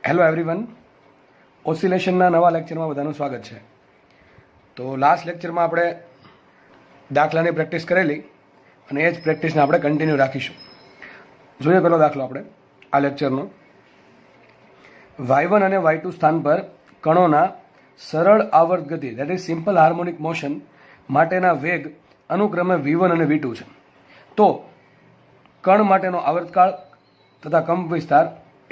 Hello everyone, ઓસિલેશનના નવા લેક્ચરમાં બધાનું સ્વાગત છે. તો લાસ્ટ લેક્ચરમાં આપણે દાખલાની પ્રેક્ટિસ કરેલી અને એ જ પ્રેક્ટિસને આપણે કન્ટિન્યુ રાખીશું. જોઈએ પેલો દાખલો આપણે આ લેક્ચરનો. y1 અને y2 સ્થાન પર કણોના સરળ આવર્ત ગતિ that is simple harmonic motion માટેના વેગ અનુક્રમે v1 અને v2 છે. તો કણ માટેનો આવર્તકાળ તથા કંપ વિસ્તાર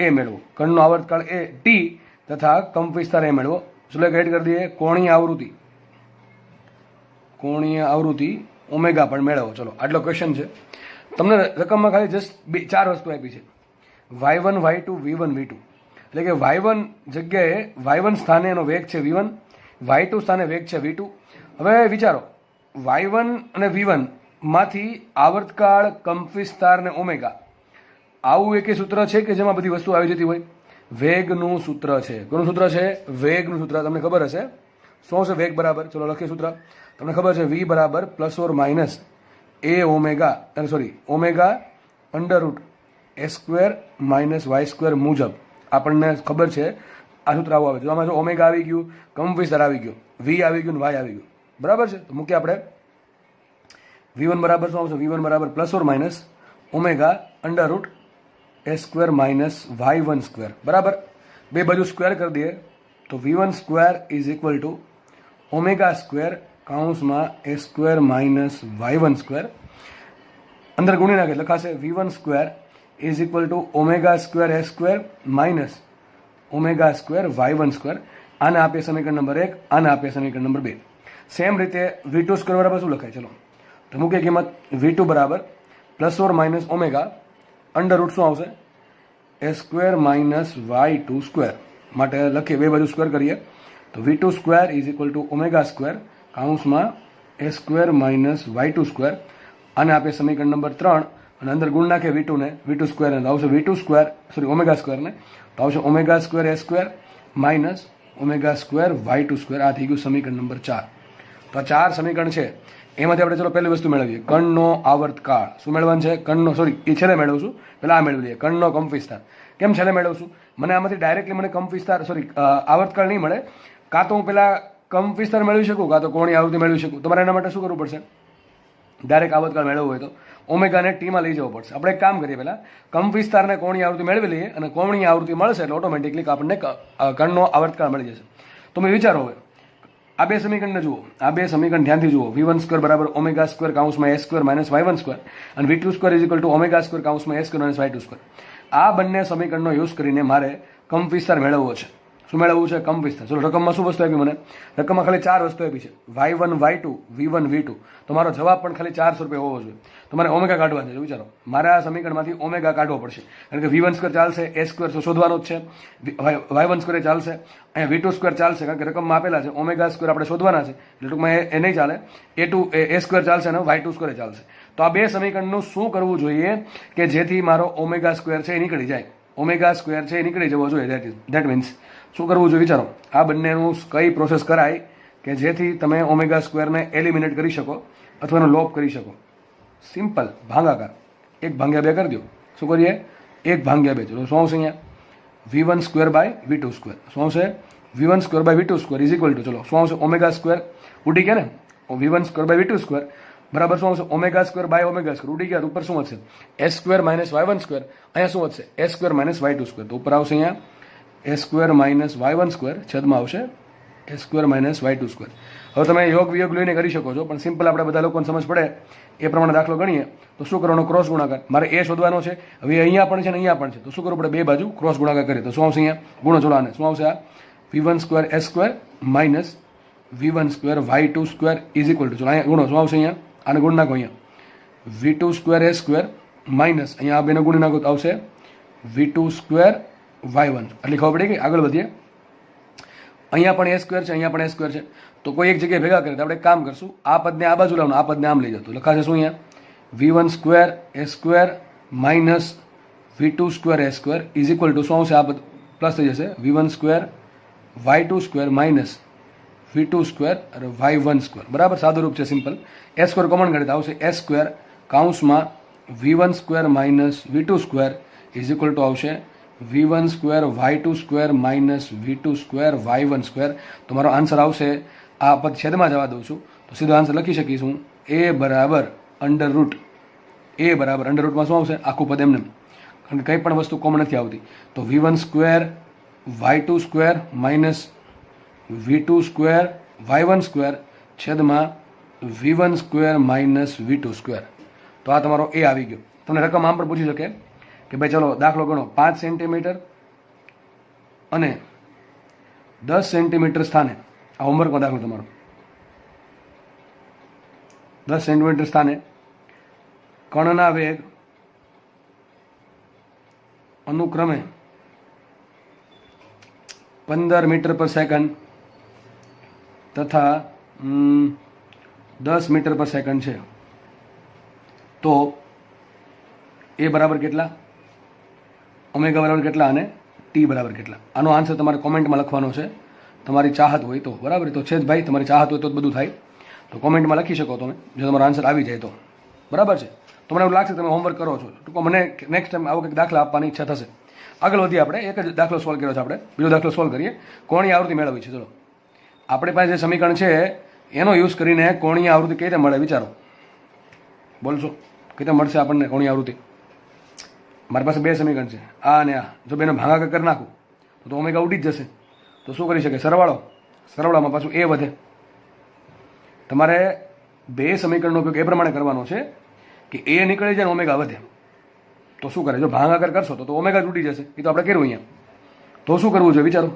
એ મેળવો. કણનો આવર્તકાળ એ ટી તથા કંપ વિસ્તાર એ મેળવો. ચલો એડ કરી દઈએ કોણીય આવૃત્તિ ઓમેગા પણ મેળવો. ચલો આટલો ક્વેશ્ચન છે. તમને રકમમાં ખાલી જસ્ટ 4 વસ્તુ આપી છે: y1 y2 v1 v2. એટલે કે y1 જગ્યાએ y1 સ્થાને એનો વેગ છે v1, y2 સ્થાને વેગ છે v2. હવે વિચારો, y1 અને v1 માંથી આવર્તકાળ, કંપ વિસ્તાર ને ઓમેગા, આવું એક સૂત્ર છે કે જેમાં બધી વસ્તુ આવી જતી હોય? વેગનું સૂત્ર છે. કોનું સૂત્ર છે? વેગનું સૂત્ર. તમને ખબર હશે શું છે વેગ બરાબર? ચલો લખીએ સૂત્ર. તમને ખબર છે v બરાબર plus or minus a omega omega under root a square minus y square મુજબ આપણને ખબર છે આ સૂત્ર આવું આવે છે. આમાં જો ઓમેગા આવી ગયું, કંપ વિસ્તાર આવી ગયો, વી આવી ગયું, વાય આવી ગયું, બરાબર છે. તો મૂકીએ આપણે v1 બરાબર શું આવશે? v1 બરાબર plus or minus omega under root a square minus y1 square, બરાબર. બે બાજુ સ્ક્વેર કરી દઈએ તો v1 square is equal to omega square કાઉન્સમાં a square minus y1 square. અંદર ગુણી નાખે લખાશે v1 square is equal to omega square a square minus omega square y1 square. આને આપીએ સમીકરણ નંબર 1, આને આપીએ સમીકરણ નંબર 2. સેમ રીતે v2 સ્ક્વેર બરાબર શું લખાય? ચલો તો મૂકીએ કિંમત. v2 બરાબર plus or minus omega under root શું આવશે? A square minus y2 square. માટે લખીએ, બે બાજુ સ્ક્વેર કરીએ તો v2 square is equal to omega square કાઉન્સમાં a square minus y2 square. આને આપીએ સમીકરણ નંબર 3 અને અંદર ગુણ નાખીએ v2 ને, v2 સ્ક્વેર ને, તો આવશે v2 સ્ક્વેર ઓમેગા સ્ક્વેર ને, તો આવશે omega square a square minus omega square y2 square. આ થઈ ગયું સમીકરણ નંબર 4. તો આ 4 સમીકરણ છે. એમાંથી આપણે ચલો પહેલી વસ્તુ મેળવીએ, કણનો આવર્તકાળ. શું મેળવવાનું છે? કણનો, એ છેલ્લે મેળવશું, પહેલાં આ મેળવી લઈએ, કણનો કંપ વિસ્તાર. કેમ છેલ્લે મેળવશું? મને આમાંથી ડાયરેક્ટલી મને કંપ વિસ્તાર આવર્તકાળ નહીં મળે. કાં તો હું પહેલાં કંપ વિસ્તાર મેળવી શકું, કાં તો કોણીય આવૃત્તિ મેળવી શકું. તમારે એના માટે શું કરવું પડશે? ડાયરેક્ટ આવર્તકાળ મેળવવું હોય તો ઓમેગાને ટીમાં લઈ જવો પડશે. આપણે એક કામ કરીએ, પહેલાં કંપ વિસ્તારને કોણીય આવૃત્તિ મેળવી લઈએ અને કોણીય આવૃત્તિ મળશે એટલે ઓટોમેટિકલી આપણને કણનો આવર્તકાળ મળી જશે. તો મેં વિચારો હવે આ બે સમીકરણને જુઓ, આ બે સમીકરણ ધ્યાનથી જુઓ. v1 સ્ક્વેર બરાબર ઓમેગા સ્ક્વેર કાઉન્સમાં a square minus y1 square અને v2 square is equal to omega square કાઉન્સમાં a square minus y2 square. આ બંને સમીકરણનો યુઝ કરીને મારે કંપ વિસ્તાર મેળવવો છે. શું મેળવવું છે? કંપ વિસ્તાર. ચલો રકમમાં શું વસ્તુ આપી મને? રકમમાં ખાલી 4 વસ્તુ આપી છે: y1 y2 v1 v2. તો મારો જવાબ પણ ખાલી 400 રૂપિયા હોવો જોઈએ. તો મારે ઓમેગા કાઢવા છે. વિચારો, મારે આ સમીકરણમાંથી ઓમેગા કાઢવો પડશે, કારણ કે v1 સ્ક્વેર ચાલશે, એ સ્ક્વેર શોધવાનો જ છે, y1 સ્ક્વેર ચાલશે, અહીંયા v2 સ્ક્વેર ચાલશે, કારણ કે રકમમાં આપેલા છે. ઓમેગા સ્ક્વેર આપણે શોધવાના છે એટલે ટૂંકમાં એ નહીં ચાલે. એ સ્ક્વેર ચાલશે અને y2 સ્ક્વેર ચાલશે. તો આ બે સમીકરણનું શું કરવું જોઈએ કે જેથી મારો ઓમેગા સ્ક્વેર છે એ નીકળી જાય? ઓમેગા સ્ક્વેર છે એ નીકળી જવો જોઈએ. ધેટ મીન્સ શું કરવું જોઈએ? વિચારો, આ બંનેનું કઈ પ્રોસેસ કરાય કે જેથી તમે ઓમેગા સ્ક્વેરને એલિમિનેટ કરી શકો અથવા એનો લોપ કરી શકો? સિમ્પલ ભાગાકાર. 1/2 કરી દો. શું કરીએ? 1/2. ચલો શું આવશે અહીંયા? v1 square by v2 square. શું આવશે? v1 square by v2 square is equal to, ચલો શું આવશે? ઓમેગા સ્ક્વેર ઉડી ગયા ને, v1 square by v2 square બરાબર શું આવશે? Omega square by omega square ઉડી ગયા. ઉપર શું વધશે? A square minus y1 square. અહીંયા શું વધશે? A square minus y2 square. તો ઉપર આવશે અહીંયા એ સ્ક્વેર માઇનસ y1 સ્ક્વેર છેદમાં આવશે a square minus y2 square. હવે તમે યોગ વિયોગ લઈને કરી શકો છો, પણ સિમ્પલ આપણે બધા લોકોને સમજ પડે એ પ્રમાણે દાખલો ગણીએ તો શું કરવાનો? ક્રોસ ગુણાકાર. મારે એ શોધવાનો છે. હવે અહીંયા પણ છે ને અહીંયા પણ છે, તો શું કરવું પડે? બે બાજુ ક્રોસ ગુણાકાર કરીએ તો શું આવશે? અહીંયા ગુણો ચલો આને. શું આવશે? આ v1 square a square minus v1 square y2 square is equal to, ચલો અહીંયા ગુણો. શું આવશે? અહીંયા આને ગુણ નાખો. અહીંયા v2 square a square minus અહીંયા આ બેને ગુણી નાખો તો આવશે v2 સ્ક્વેર y1. એટલે ખબર પડી ગઈ? આગળ વધીએ. અહીંયા પણ એ સ્ક્વેર છે, અહીંયા પણ એ સ્ક્વેર છે, તો કોઈ એક જગ્યાએ ભેગા કરીએ તો આપણે એક કામ કરશું, આ પદને આ બાજુ લાવવાનું, આ પદને આમ લઈ જતો લખાશે શું? અહીંયા v1 square a square minus v2 square a square is equal two શું આવશે? આ પદ પ્લસ થઈ જશે v1 square y2 square minus v2 square અને y1 સ્ક્વેર. બરાબર, સાદું રૂપ છે, સિમ્પલ. એ સ્ક્વેર કોમન કાઢીએ તો આવશે એ સ્ક્વેર કાઉન્સમાં v1 square minus v2 square is equal to આવશે v1 square y2 square minus v2 square y1 square. તમારો આન્સર આવશે, આ પદ છેદમાં જવા દઉં છું તો સીધો આન્સર લખી શકીશું a બરાબર અંડરરૂટ. a બરાબર અંડરરૂટમાં શું આવશે? આખું પદ એમને, કારણ કે કંઈ પણ વસ્તુ કોમન નથી આવતી. તો v1 square y2 square minus v2 square y1 square છેદમાં v1 square minus v2 square. તો આ તમારો એ આવી ગયો. તમને રકમ આમ પણ પૂછી શકે કે ભાઈ ચલો દાખલો ગણો, 5 સેન્ટીમીટર અને 10 સેન્ટીમીટર સ્થાને, આ હોમવર્કમાં દાખલો તમારો, 10 સેન્ટીમીટર સ્થાને કણના વેગ અનુક્રમે 15 મીટર પર સેકન્ડ તથા 10 મીટર પર સેકન્ડ છે. તો એ બરાબર કેટલા, ઓમેગા બરાબર કેટલા અને ટી બરાબર કેટલા? આનો આન્સર તમારે કોમેન્ટમાં લખવાનો છે, તમારી ચાહત હોય તો. બરાબર, તો છે જ ભાઈ, તમારી ચાહત હોય તો જ બધું થાય. તો કોમેન્ટમાં લખી શકો તમે જો તમારો આન્સર આવી જાય તો. બરાબર છે? તો મને એવું લાગશે તમે હોમવર્ક કરો છો. ટૂંકો મને નેક્સ્ટ ટાઈમ આવો કંઈક દાખલા આપવાની ઈચ્છા થશે. આગળ વધીએ આપણે. એક જ દાખલો સોલ્વ કર્યો છે આપણે, બીજો દાખલો સોલ્વ કરીએ. કોણીય આવૃત્તિ મેળવવી છે. ચલો, આપણી પાસે જે સમીકરણ છે એનો યુઝ કરીને કોણીય આવૃત્તિ કઈ રીતે મળે વિચારો. બોલશો કઈ રીતે મળશે આપણને કોણીય આવૃત્તિ? મારી પાસે બે સમીકરણ છે, આ અને આ. જો બેનો ભાગાકાર કરી નાખું તો ઓમેગા ઉડી જ જશે. તો શું કરી શકે? સરવાળો. સરવાળામાં પાછું એ વધે. તમારે બે સમીકરણનો ઉપયોગ એ પ્રમાણે કરવાનો છે કે એ નીકળી જાય ને ઓમેગા વધે. તો શું કરે? જો ભાગાકાર કરશો તો ઓમેગા જ ઉડી જશે. એ તો આપણે કર્યું અહીંયા. તો શું કરવું જોઈએ વિચારો?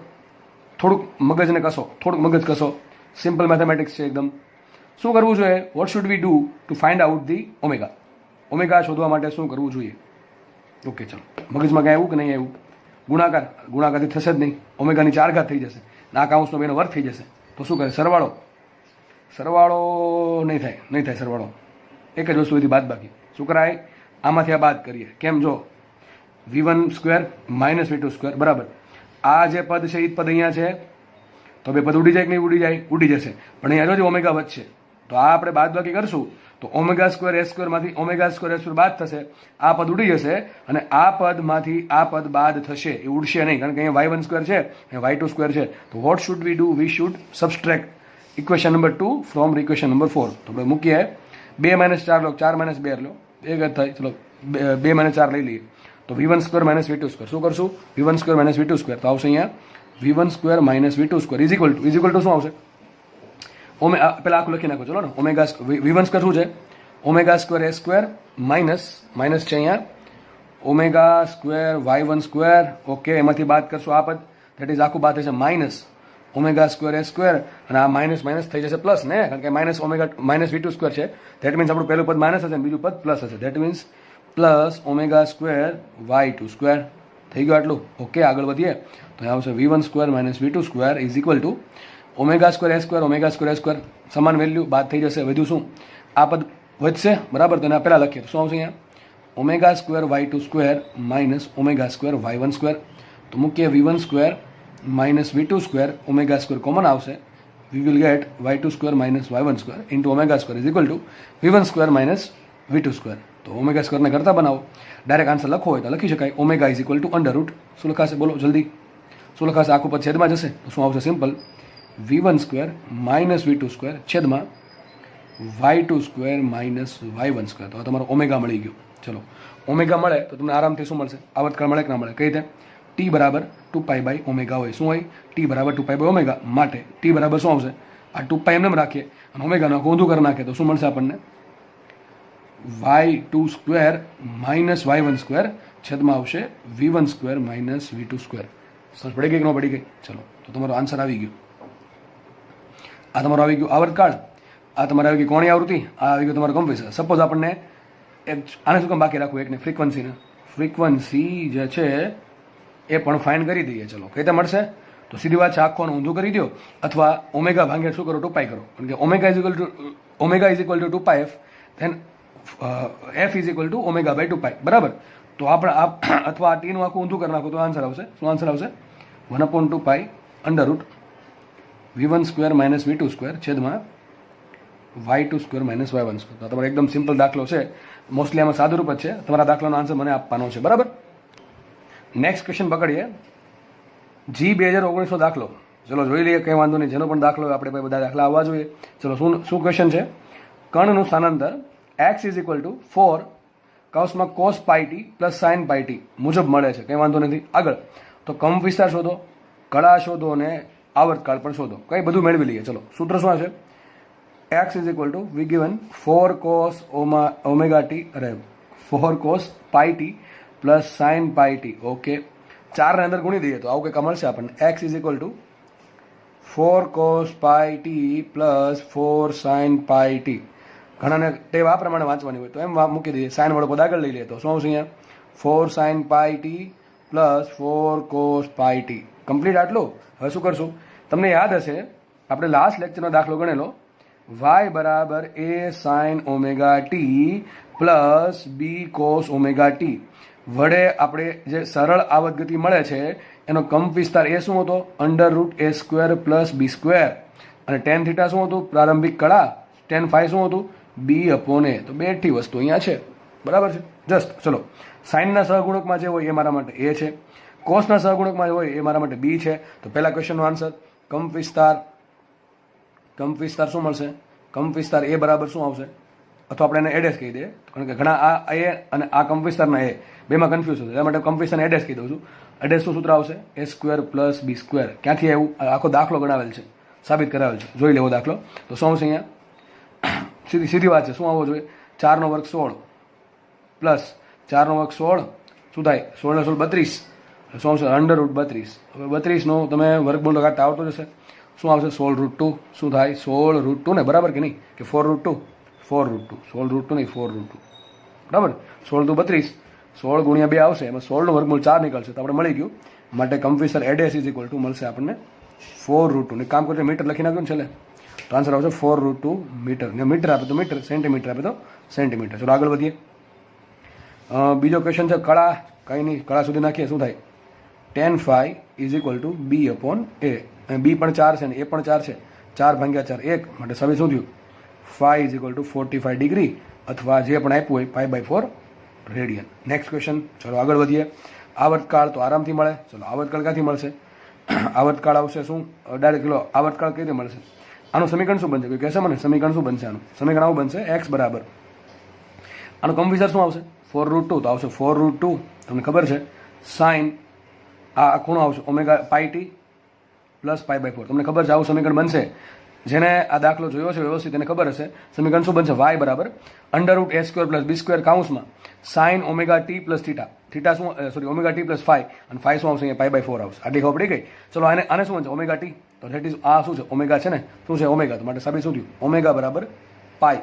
થોડુંક મગજને કસો, થોડુંક મગજ કસો. સિમ્પલ મેથેમેટિક્સ છે એકદમ. શું કરવું જોઈએ? Vote should we do to find out the omega? Omega શોધવા માટે શું કરવું જોઈએ? ઓકે, ચલો, મગજમાં ક્યાં આવ્યું કે નહીં આવ્યું? ગુણાકાર. ગુણાકારથી થશે જ નહીં, ઓમેગાની 4 ઘાત થઈ જશે, ના કાઉન્સનો બેનો વર્ગ થઈ જશે. તો શું કરે? સરવાળો. સરવાળો નહીં થાય, નહીં થાય સરવાળો. એક જ વસ્તુ હતી બાદ બાકી. શું કરાય? આમાંથી આ બાદ કરીએ. કેમ? જો v1 square minus v2 square બરાબર, આ જે પદ છે એ પદ અહીંયા છે, તો બે પદ ઉડી જાય કે નહીં ઉડી જાય? ઉડી જશે. પણ અહીંયા જો ઓમેગા વધશે તો આ આપણે બાદ બાકી કરશું તો omega square A સ્ક્વેરમાંથી omega square a square બાદ થશે, આ પદ ઉડી જશે અને આ પદમાંથી આ પદ બાદ થશે. એ ઉડશે નહીં, કારણ કે અહીંયા y1 સ્ક્વેર છે અને y2 સ્ક્વેર છે. તો what should we do? We should subtract equation number 2 from equation number 4. તો આપણે મૂકીએ 2 - 4 લો, 4 - 2 લો, એક જ થાય. ચલો 2 - 4 લઈ લઈએ તો v1 square minus v2 square. શું કરશું? v1 square minus v2 square. તો આવશે અહીંયા v1 square minus v2 square is equal two શું આવશે? પેલા આખું લખી નાખો. ચલો ને, ઓમેગા v1 સ્ક્વેર શું છે? Omega square a square minus minus છે અહીંયા omega square y1 square. Okay, એમાંથી બાદ કરશું આ પદ, ધેટ ઇઝ આખું બાદ થશે minus omega square a square, અને આ માઇનસ માઇનસ થઈ જશે પ્લસ ને, કારણ કે minus omega minus v2 square છે. ધેટ મીન્સ આપણું પહેલું પદ માઇનસ હશે અને બીજું પદ પ્લસ હશે. That means plus omega square y2 square. થઈ ગયું આટલું? ઓકે, આગળ વધીએ તો અહીં આવશે v1 square minus v2 square is equal to omega square a square, omega square a square સમાન વેલ્યુ, બાદ થઈ જશે. વધ્યું શું? આ પદ વધશે બરાબર. તો એના પહેલાં લખીએ તો શું આવશે અહીંયા? Omega square y2 square minus omega square y1 square. તો મૂકીએ v1 square minus v2 square, omega square common આવશે. We will get y2 square minus y1 square into omega square is equal to v1 square minus v2 square. તો omega સ્ક્વેરને કરતા બનાવો. Direct answer લખવો હોય તો લખી શકાય omega is equal to under root. શું લખાશે? બોલો જલ્દી. શું લખાશે? આખું પદ છેદમાં જશે તો શું આવશે? Simple v1 square minus v2 square છેદમાં y2 square minus y1 square. તો તમારો ઓમેગા મળી ગયો. ચલો, ઓમેગા મળે તો તમને આરામથી શું મળશે? આવર્તકાળ મળે કે ના મળે? કઈ રીતે? t બરાબર 2π બાય ઓમેગા હોય. શું હોય? t બરાબર 2π બાય ઓમેગા. માટે t બરાબર શું આવશે? આ 2π એમને રાખીએ અને ઓમેગાનો ઊંધું કરી નાખીએ તો શું મળશે આપણને? y2 square minus y1 square છેદમાં આવશે v1 square minus v2 square. સમજ પડી ગઈ કે ન પડી ગઈ? ચલો, તો તમારો આન્સર આવી ગયો. આ તમારો આવી ગયું આવર્તકાળ, આ તમારે આવી ગઈ કોણીય આવૃત્તિ, આ આવી ગયું તમારું કમ્પેરેશન. સપોઝ આપણને આને શું કામ બાકી રાખવું? એકને ફ્રીક્વન્સીને, ફ્રીક્વન્સી જે છે એ પણ ફાઇન્ડ કરી દઈએ. ચલો, કઈ રીતે મળશે? તો સીધી વાત છે, આખોને ઊંધું કરી દો અથવા ઓમેગા ભાગ્યા શું કરો? 2π કરો. કારણ કે omega is equal to 2πf, then f is equal to omega by 2π બરાબર. તો આપણે અથવા આ ટીનું આખું ઊંધું કરી નાખો તો આન્સર આવશે. શું આન્સર આવશે? 1/2π under root v1 square minus v2 square છેદમાં y2 square minus y1 square. તો તમારો એકદમ સિમ્પલ દાખલો છે. મોસ્ટલી આમાં સાદુરૂપ જ છે. તમારા દાખલાનો આન્સર મને આપવાનો છે બરાબર. Next question પકડીએ. જી 2019નો દાખલો. ચલો જોઈ લઈએ, કંઈ વાંધો નહીં, જેનો પણ દાખલો હોય આપણે બધા દાખલા આવવા જોઈએ. ચલો શું ક્વેશ્ચન છે? કણનું સ્થાનાંતર x ઇઝ ઇક્વલ ટુ 4 કૌંસમાં cos pi t plus sine pi t મુજબ મળે છે. કંઈ વાંધો નથી. આગળ તો કંપ વિસ્તાર શોધો, કળા શોધો અને આવર્તકાળ પણ શોધો. કંઈ બધું મેળવી લઈએ. ચલો સૂત્ર શું છે? x is equal to we given 4 cos omega t, અરે 4 cos pi t plus sine pi t. Okay, 4 ને અંદર ગુણી દઈએ તો આવું કંઈક મળશે આપણને. x is equal two 4 cos pi t plus 4 sign pi T. ઘણાને ટેવ આ પ્રમાણે વાંચવાની હોય તો એમ મૂકી દઈએ. સાઇન વાળો પદ આગળ લઈ લે તો શું આવશે અહીંયા? 4 sign pi t plus 4 cos pi T. Complete આટલું. હવે શું કરશું? તમને યાદ હશે આપણે લાસ્ટ લેક્ચરનો દાખલો ગણેલો, y બરાબર a sine omega t plus b cos omega t વડે આપણે જે સરળ આવત ગતિ મળે છે એનો કંપ વિસ્તાર એ શું હતો? √a square plus b square. અને ટેન થીટા શું હતું? પ્રારંભિક કળા. ટેન ફાઈ શું હતું? B upon a. તો બેઠી વસ્તુ અહીંયા છે, બરાબર છે. જસ્ટ ચલો, સાઇનના સહગુણકમાં જે હોય એ મારા માટે એ છે, કોસના સહગુણકમાં જે હોય એ મારા માટે બી છે. તો પહેલા ક્વેશ્ચનનો આન્સર કંપ વિસ્તાર શું મળશે? કંપ વિસ્તાર એ બરાબર શું આવશે? અથવા આપણે એને એડેસ કહી દઈએ, કારણ કે ઘણા આ એ અને આ કંપ વિસ્તારના એ બેમાં કન્ફ્યુઝ થશે, એટલા માટે કંપ વિસ્તારને એડેસ કહી દઉં છું. એડેસ શું સૂત્ર આવશે? a square plus b square. ક્યાંથી આવ્યું? આખો દાખલો ગણાવેલ છે, સાબિત કરાવેલ છે. જોઈ લેવો દાખલો. તો શું આવશે અહીંયા? સીધી વાત છે. શું આવવો જોઈએ? 4 નો વર્ગ 16 પ્લસ 4 નો વર્ગ 16 શું થાય? 16 ને 16 32. શું આવશે? √32. હવે 32 નો તમે વર્ગમૂળ કાઢતા આવતો જશે. શું આવશે? 16√2. શું થાય? 16√2 ને, બરાબર કે નહીં? કે 4√2? 4√2. 16√2 નહીં, 4√2, બરાબર. 16 × 32, 16 × 2 આવશે, એમાં 16 નું વર્ગમૂળ 4 નીકળશે. તો આપણે મળી ગયું. માટે કંપ વિસ્તાર એડેસ ઇઝ ઇક્વલ ટુ મળશે આપણને 4√2. ને કામ કરજો, મીટર લખી નાખ્યું ને છેલ્લે, તો આન્સર આવશે 4√2 મીટર. ને મીટર આપે તો મીટર, સેન્ટીમીટર આપે તો સેન્ટીમીટર. ચલો આગળ વધીએ. બીજો ક્વેશ્ચન છે કળા. કંઈ નહીં, કળા સુધી નાખીએ. શું થાય? Tan phi is equal to b upon a. B પણ 4 છે ને એ પણ 4 છે. 4/4 1. માટે સમી શું થયું? Phi is equal to 45 degree, અથવા જે પણ આપ્યું હોય π/4 રેડિયન. Next question. ચલો આગળ વધીએ. આવર્તકાળ તો આરામથી મળે. ચલો આવર્તકાળ ક્યાંથી મળશે? આવર્તકાળ આવશે શું? ડાયરેક્ટ ચલો આવર્તકાળ કઈ રીતે મળશે? આનું સમીકરણ શું બનશે? કોઈ કહેશે મને સમીકરણ શું બનશે? આનું સમીકરણ આવું બનશે, x બરાબર આનો કંપ વિસ્તાર શું આવશે? 4√2. તો આવશે 4√2. તમને ખબર છે સાઇન આ ખૂણો આવશે ઓમેગા પાઈ ટી પ્લસ π/4. તમને ખબર છે આવું સમીકરણ બનશે. જેને આ દાખલો જોયો છે વ્યવસ્થિત એને ખબર હશે સમીકરણ શું બનશે? y બરાબર √a square plus b square કાઉન્સમાં sine omega t plus theta. Theta શું? Sorry, omega t plus phi. અને ફાઈ શું આવશે? અહીંયા π/4 આવશે. આટલી ખબર પડી ગઈ. ચલો આને શું બનશે? Omega T. તો ધેટ ઇઝ આ શું છે? ઓમેગા છે ને. શું છે? ઓમેગા. તો માટે સાબિત શું થયું? ઓમેગા બરાબર પાઈ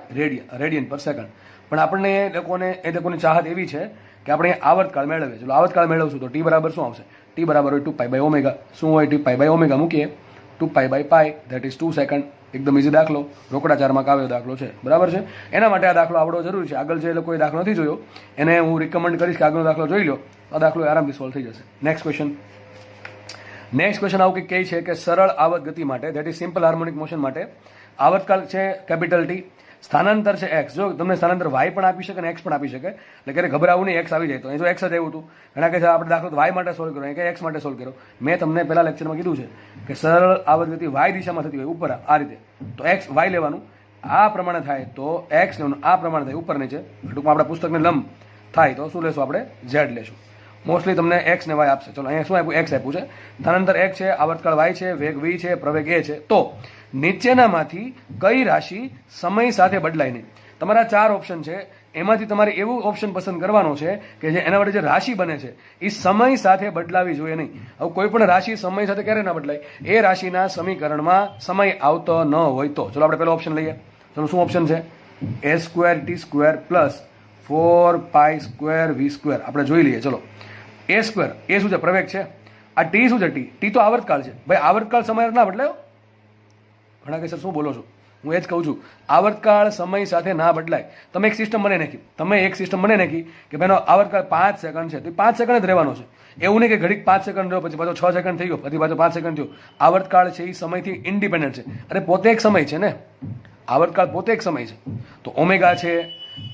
રેડિયન પર સેકન્ડ. પણ આપણને એ લોકોની ચાહત એવી છે કે આપણે આવર્તકાળ મેળવીએ. ચલો આવર્તકાળ મેળવશું તો ટી બરાબર શું આવશે? ટી બરાબર હોય 2π/ω. શું હોય? 2π/ω મૂકીએ, 2π/π, ધેટ ઇઝ 2 સેકન્ડ. એકદમ ઇઝી દાખલો, રોકડા 4 માર્ક આવ્યો દાખલો છે, બરાબર છે. એના માટે આ દાખલો આવડવો જરૂરી છે. આગળ જે લોકોએ દાખલો નથી જોયો એને હું રિકમેન્ડ કરીશ કે આગળનો દાખલો જોઈ લો. આ દાખલો આરામથી સોલ્વ થઈ જશે. નેક્સ્ટ ક્વેશ્ચન આવું કંઈક કહે છે કે સરળ આવત ગતિ માટે, that is simple harmonic motion માટે આવર્તકાળ છે કેપિટલ ટી, સ્થાનાંતર છે x. જો તમને સ્થાનાંતર y પણ આપી શકે અને x પણ આપી શકે, એટલે ક્યારે ગભરાવું નહીં. x આવી જાય તો અહીં જો x જ આવ્યું હતું, ઘણા કહે છે આપણે દાખલો y માટે સોલ્વ કર્યો, કે x માટે સોલ્વ કર્યો. મેં તમને પહેલા લેક્ચરમાં કીધું છે કે સરળ આવત ગતિ y દિશામાં થતી હોય ઉપર આ રીતે, તો x y લેવાનું, આ પ્રમાણે થાય તો x લેવાનું, આ પ્રમાણે થાય ઉપર નીચે, ટૂંકમાં આપણા પુસ્તકને લંબ થાય તો શું લેશું? આપણે z લેશું. મોસ્ટલી તમને x ને y આપશે. ચલો અહીંયા શું આપ્યું? x આપ્યું છે. સ્થાનાંતર x છે, આવર્તકાળ y છે, વેગ v છે, પ્રવેગ a છે. તો નીચેનામાંથી કઈ રાશિ સમય સાથે બદલાય નહીં? તમારા 4 ઓપ્શન છે, એમાંથી તમારે એવું ઓપ્શન પસંદ કરવાનો છે કે જે એના માટે જે રાશિ બને છે એ સમય સાથે બદલાવી જોઈએ નહીં. હવે કોઈ પણ રાશિ સમય સાથે ક્યારે ના બદલાય? એ રાશિના સમીકરણમાં સમય આવતો ન હોય તો. ચલો આપણે પહેલો ઓપ્શન લઈએ. ચલો શું ઓપ્શન છે? a²t² plus 4π²v². આપણે જોઈ લઈએ. ચલો a², એ શું છે? પ્રવેગ છે. આ ટી શું છે? ટી તો આવર્તકાળ છે. ભાઈ આવર્તકાળ સમય ના બદલાયો? ઘણા કે સર શું બોલો છો? હું એ જ કહું છું, આવર્તકાળ સમય સાથે ના બદલાય. તમે એક સિસ્ટમ બનાવી નાખી કે ભાઈનો આવર્તકાળ 5 સેકન્ડ છે, તો 5 સેકન્ડ જ રહેવાનો છે. એવું નહીં કે ઘડીક 5 સેકન્ડ રહ્યો, પછી પાછો 6 સેકન્ડ થઈ ગયો, પછી પાછો 5 સેકન્ડ થયો. આવર્તકાળ છે એ સમયથી ઇન્ડિપેન્ડન્ટ છે. અરે પોતે એક સમય છે ને, આવર્તકાળ પોતે એક સમય છે. તો ઓમેગા છે,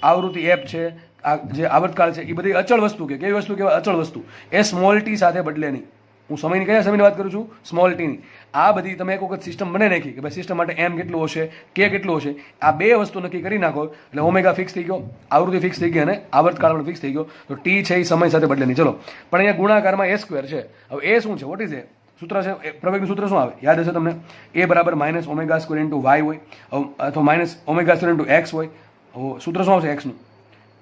આવૃત્તિ એફ છે, આ જે આવર્તકાળ છે એ બધી અચળ વસ્તુ કે કેવી વસ્તુ કહેવાય? અચળ વસ્તુ. એ સ્મોલ ટી સાથે બદલે નહીં. હું સમયની કયા સમયની વાત કરું છું? સ્મોલ ટીની. આ બધી તમે એક વખત સિસ્ટમ બનાવી નાખી કે ભાઈ સિસ્ટમ માટે એમ કેટલું હશે, કે કેટલું હશે, આ બે વસ્તુ નક્કી કરી નાખો એટલે ઓમેગા ફિક્સ થઈ ગયો, આવૃત્તિ ફિક્સ થઈ ગઈ અને આવર્તકાળ પણ ફિક્સ થઈ ગયો. તો ટી છે એ સમય સાથે બદલે નહીં. ચલો, પણ અહીંયા ગુણાકારમાં એ સ્ક્વેર છે. હવે એ શું છે? વોટ ઇઝ એ સૂત્ર છે? પ્રવેગનું સૂત્ર શું આવે? યાદ હશે તમને? એ બરાબર minus omega square into y હોય અથવા minus omega square into x હોય. સૂત્ર શું આવશે એક્સનું?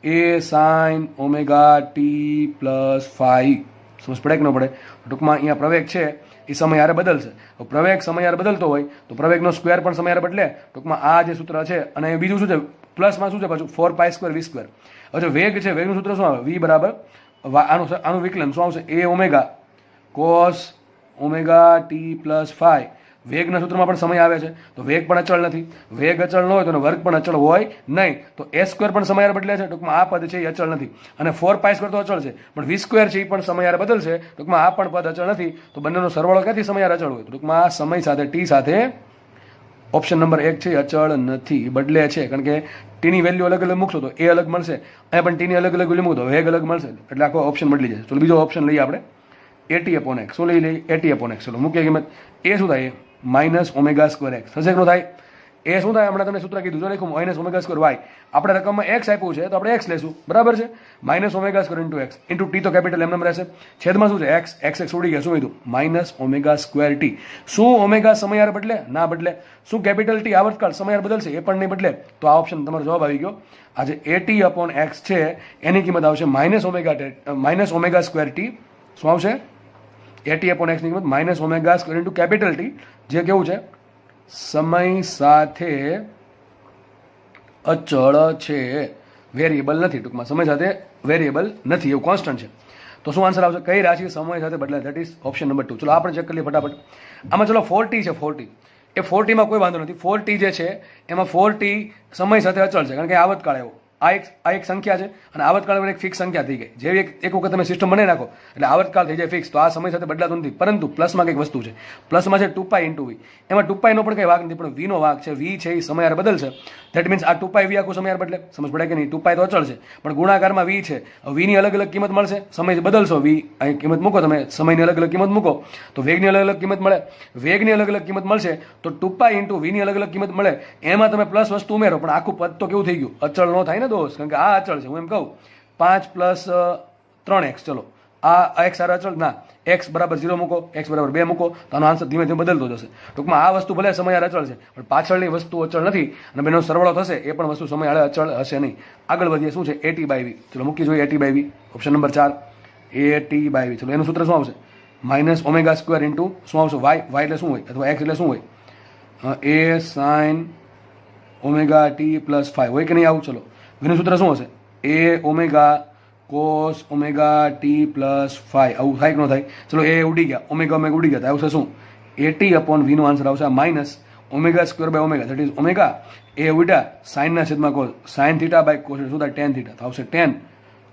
A sine omega t plus phi. સમજ પડે કે ન પડે? ટૂંકમાં અહીંયા પ્રવેગ છે એ સમય હારે બદલશે. પ્રવેગ સમય હારે બદલતો હોય તો પ્રવેગનો સ્ક્વેર પણ સમય હારે બદલે. ટૂંકમાં આ જે સૂત્ર છે અને બીજું શું છે? પ્લસમાં શું છે પાછું? 4 પાઈ સ્ક્વેર વી સ્ક્વેર. હવે વેગ છે, વેગનું સૂત્ર શું આવે? વી બરાબર આનું વિકલન શું આવશે? A omega cos omega t plus phi. વેગના સૂત્રમાં પણ સમય આવે છે તો વેગ પણ અચળ નથી. વેગ અચળ ન હોય તો વર્ગ પણ અચળ હોય નહીં. તો એ સ્ક્વેર પણ સમય હારે બદલે છે. ટૂંકમાં આ પદ છે એ અચળ નથી. અને 4 પાઈ સ્ક્વેર તો અચળ છે પણ વી સ્ક્વેર છે એ પણ સમય હારે બદલશે. ટૂંકમાં આ પણ પદ અચળ નથી. તો બંનેનો સરવાળો ક્યાંથી સમય હારે અચળ હોય? ટૂંકમાં આ સમય સાથે ટી સાથે ઓપ્શન નંબર 1 છે અચળ નથી, બદલે છે. કારણ કે ટીની વેલ્યુ અલગ અલગ મૂકશો તો એ અલગ મળશે, અહીંયા પણ ટીની અલગ અલગ વેલ્યુ મૂકો તો વેગ અલગ મળશે. એટલે આખો ઓપ્શન બદલી જશે. ચલો બીજો ઓપ્શન લઈએ આપણે, એટી અપોન એક્સ. શું લઈ લઈએ? A t upon x. ચલો મૂકીએ કિંમત. એ શું થાય? Minus omega square x. થશે કે ન થાય? એ શું થાય? હમણાં તમને સૂત્ર કીધું જો લખ્યું માઇનસ ઓમેગા સ્ક્વેર વાય. આપણે રકમમાં એક્સ આપ્યું છે તો આપણે એક્સ લેશું, બરાબર છે? Minus omega square into x into T તો કેપિટલ એમ રહેશે. છેદમાં શું છે? એક્સ. એક્સ ઉડી ગયા. શું કીધું? Minus omega square T. શું ઓમેગા સમય હારે બદલે? ના બદલે. શું કેપિટલ ટી આવર્તકાળ સમય હારે બદલશે? એ પણ નહીં બદલે. તો આ ઓપ્શન તમારો જવાબ આવી ગયો. આજે એટી અપોન એક્સ છે એની કિંમત આવશે માઇનસ ઓમેગા સ્ક્વેર ટી. શું આવશે? એટી અપોન એક્સની કિંમત minus omega square into capital T, જે કેવું છે? સમય સાથે અચળ છે, વેરિયેબલ નથી. ટૂંકમાં સમય સાથે વેરિયેબલ નથી, એવું કોન્સ્ટન્ટ છે. તો શું આન્સર આવશે? કઈ રાશિ સમય સાથે બદલાય? That is option number 2. ચલો આપણે ચેક કરીએ ફટાફટ. આમાં ચલો 4t છે. 4t એ 4tમાં કોઈ વાંધો નથી. 4t જે છે એમાં 4t સમય સાથે અચળ છે કારણ કે આવર્તકાળ એવો. આ એક સંખ્યા છે અને આવર્તકાળ એક ફિક્સ સંખ્યા થઈ ગઈ. જેવી એક વખત તમે સિસ્ટમ બનાવી નાખો એટલે આવર્તકાળ થઈ જાય ફિક્સ. તો આ સમય સાથે બદલાતો નથી. પરંતુ પ્લસમાં કંઈક વસ્તુ છે. પ્લસમાં છે 2 પાઈ ઇન્ટુ વી. એમાં 2 પાઈનો પણ કંઈ વાક નથી, પણ વીનો વાક છે. વી છે એ સમય હારે બદલશે. ધેટ મીન્સ આ 2 પાઈ વી આખું સમય હારે બદલે. સમજ પડે કે નહીં? 2 પાઈ તો અચળ છે પણ ગુણાકારમાં વી છે. વીની અલગ અલગ કિંમત મળશે. સમય બદલશો વી અહીં કિંમત મૂકો તમે, સમયની અલગ અલગ કિંમત મૂકો તો વેગની અલગ અલગ કિંમત મળે. વેગની અલગ અલગ કિંમત મળશે તો 2 પાઈ ઇન્ટુ વીની અલગ અલગ કિંમત મળે. એમાં તમે પ્લસ વસ્તુ ઉમેરો પણ આખું પદ તો કેવું થઈ ગયું? અચળ ન થાય ને દોસ્ત. કારણ કે આ અચળ છે. હું એમ કહું 5 પ્લસ 3x. ચલો આ એક્સ આર અચળ ના, એક્સ બરાબર 0 મૂકો, એક્સ બરાબર 2 મૂકો તો આનો આન્સર ધીમે ધીમે બદલતો જશે. ટૂંકમાં આ વસ્તુ ભલે સમય અચળ છે પણ પાછળની વસ્તુ અચળ નથી અને બેનો સરવાળો થશે એ પણ વસ્તુ સમય અચળ હશે નહીં. આગળ વધીએ. શું છે? A t by v. ચલો મૂકી જોઈએ a t by v. Option number 4 a t by v. ચલો એનું સૂત્ર શું આવશે? માઇનસ ઓમેગા સ્ક્વેર ઇન્ટુ શું આવશે? વાય. વાય એટલે શું હોય અથવા એક્સ એટલે શું હોય? એ સાઇન ઓમેગા ટી પ્લસ 5 હોય કે નહીં આવું? ચલો એનું સૂત્ર શું હશે? A omega cos omega t plus 5. આવું થાય કે ન થાય? ચલો એ ઉડી ગયા, ઓમેગા ઉડી ગયા. આવશે શું? એટી અપોન વી નો આન્સર આવશે minus omega square by omega. That is omega a ઉડ્યા સાઇનના છેદમાં cos, sine theta by cos શું થાય? Tan theta. તો આવશે 10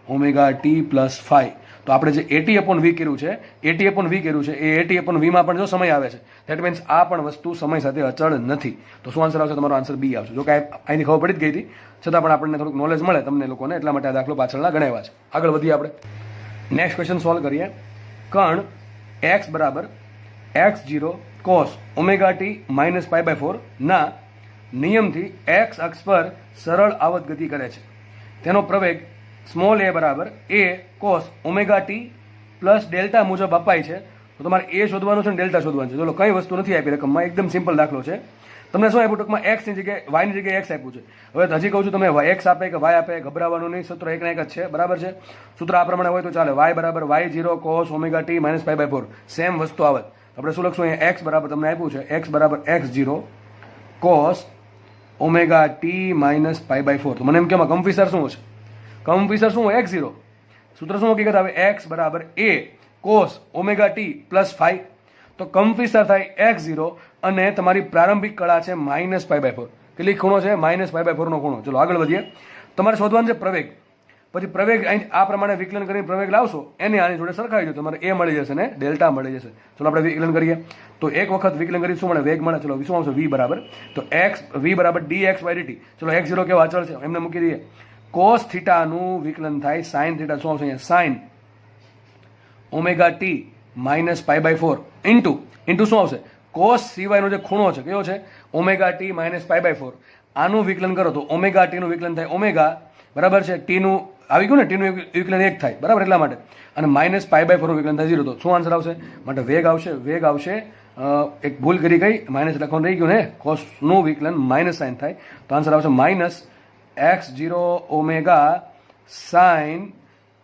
ઓમેગા ટી પ્લસ 5. તો આપણે જે એટી અપોન વી કર્યું છે, એટી અપોન વી કર્યું છે એ એટી અપોન વીમાં પણ જો સમય આવે છે ધેટ મીન્સ આ પણ વસ્તુ સમય સાથે અચળ નથી. તો શું આન્સર આવશે? તમારો આન્સર બી આવશે. જો કે અહીંથી ખબર પડી જ ગઈ હતી છતાં પણ આપણને થોડુંક નોલેજ મળે તમને લોકોને એટલા માટે આ દાખલો પાછળના ગણાવ્યા છે. આગળ વધીએ આપણે. નેક્સ્ટ ક્વેશ્ચન સોલ્વ કરીએ. કણ એક્સ બરાબર x0 cos omega t minus pi by 4 ના નિયમથી એક્સ અક્ષ પર સરળ આવત ગતિ કરે છે. તેનો પ્રવેગ સ્મોલ એ બરાબર a cos omega t plus delta મુજબ અપાય છે. તો તમારે એ શોધવાનું છે ને ડેલ્ટા શોધવાનું છે. ચલો કઈ વસ્તુ નથી આપી રકમમાં, એકદમ સિમ્પલ દાખલો છે. તમને શું આપ્યું? ટૂંકમાં એક્સ ની જગ્યાએ વાય ની જગ્યાએ એક્સ આપ્યું છે. હવે હજી કહું છું તમે એક્સ આપે કે વાય આપે ગભરાવાનું નહીં. સૂત્ર એક ના એક જ છે, બરાબર છે? સૂત્ર આ પ્રમાણે હોય તો ચાલે. વાય બરાબર y0 cos omega t minus pi by 4. Same વસ્તુ આવે. આપણે શું લખશું? અહીંયા એક્સ બરાબર તમને આપ્યું છે એક્સ બરાબર x0 cos omega t minus pi by 4. તો મને એમ કેમાં કમ્ફિસર શું હશે? કમ્ફિસર શું હોય? x0. સૂત્ર શું હકીકત આવે? એક્સ બરાબર a cos omega t plus 5. તો કમ્ફિસર થાય x0 અને તમારી પ્રારંભિક કળા છે માઇનસ પાઈ બાય 4. કેટલી ખૂણો છે? માઇનસ પાઈ બાય 4 નો ખૂણો. ચલો આગળ વધીએ. તમારે શોધવાનું છે પ્રવેગ. પછી પ્રવેગ આ પ્રમાણે વિકલન કરીને પ્રવેગ લાવશો એને આની જોડે સરખાવી દો, તમારે એ મળી જશે ને ડેલ્ટા મળી જશે. ચલો આપણે વિકલન કરીએ. તો એક વખત વિકલન કરી શું મળે? વેગ મળે. ચલો શું આવશે? વી બરાબર તો એક્સ વી બરાબર ડી એક્સ બાય ડીટી. ચલો x0 કેવો અચળ છે એમને મૂકી દઈએ. કોસ થીટાનું વિકલન થાય સાઇન થીટા. શું આવશે અહીંયા? Sine omega t minus π/4 into શું આવશે? કોસ સિવાયનો જે ખૂણો છે કયો છે? Omega t minus π/4. આનું વિકલન કરો તો ઓમેગા ટીનું વિકલન થાય ઓમેગા, બરાબર છે, ટીનું આવી ગયું ને, ટીનું વિકલન 1 થાય, બરાબર, એટલા માટે. અને માઇનસ π/4 નું વિકલન થાય 0. તો શું આન્સર આવશે? માટે વેગ આવશે એક ભૂલ કરી ગઈ, માઇનસ લખવાનું રહી ગયું ને, કોસનું વિકલન માઇનસ સાઇન થાય, તો આન્સર આવશે minus x0 omega sine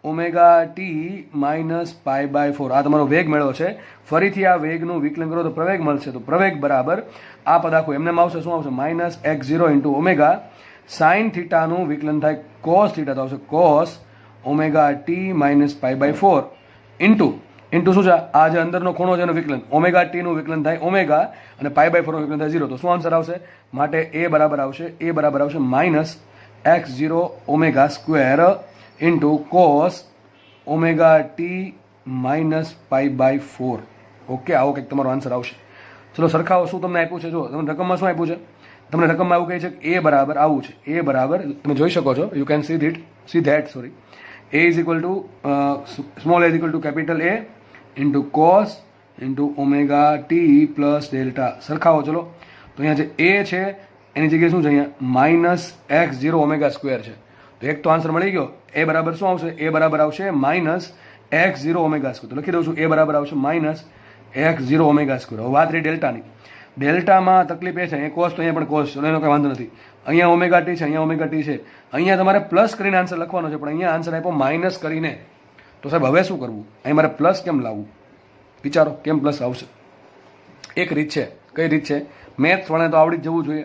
omega t minus π/4. આ તમારો વેગ મેળવ્યો છે. ફરીથી આ વેગનું વિકલન કરો તો પ્રવેગ મળશે. તો પ્રવેગ બરાબર આ પદ આખું એમને આવશે. શું આવશે? Minus x0 into omega sine થીટાનું વિકલન થાય કોસ થીટા, તો આવશે cos omega t minus π/4 into શું છે? આ જે અંદરનો ખૂણો છે એનું વિકલન, ઓમેગા ટીનું વિકલન થાય ઓમેગા અને π/4 નું વિકલન થાય 0. તો શું આન્સર આવશે? માટે એ બરાબર આવશે minus x0 omega square into cos omega t minus π/4. Okay, આવો કંઈક તમારો આન્સર આવશે. ચલો સરખાવો શું તમને આપ્યું છે. જો તમને રકમમાં શું આપ્યું છે? તમને રકમમાં એવું કહે છે કે એ બરાબર આવું છે. એ બરાબર તમે જોઈ શકો છો, you can see that sorry, a is equal two small a is equal two capital A into cos into omega t plus delta. સરખાવો ચલો. તો અહીંયા જે એ છે એની જગ્યાએ શું છે? અહીંયા માઇનસ x0 ઓમેગા સ્ક્વેર છે. તો એક તો આન્સર મળી ગયો. એ બરાબર શું આવશે? એ બરાબર આવશે માઇનસ x0 ઓમેગા સ્ક્વેર. તો લખી દઉં છું, એ બરાબર આવશે માઇનસ x0 ઓમેગા સ્ક્વેર. હવે વાત રહી ડેલ્ટાની. ડેલ્ટામાં તકલીફ એ છે, એ કોસ તો અહીંયા પણ કોસ છે, એનો કંઈ વાંધો નથી. અહીંયા ઓમેગા ટી છે, અહીંયા ઓમેગા ટી છે. અહીંયા તમારે પ્લસ કરીને આન્સર લખવાનો છે, પણ અહીંયા આન્સર આપ્યો માઇનસ કરીને. તો સાહેબ હવે શું કરવું? અહીં મારે પ્લસ કેમ લાવવું? વિચારો કેમ પ્લસ આવશે? એક રીત છે. કઈ રીત છે? મેથ્સ વાળાને તો આવડી જ જવું જોઈએ.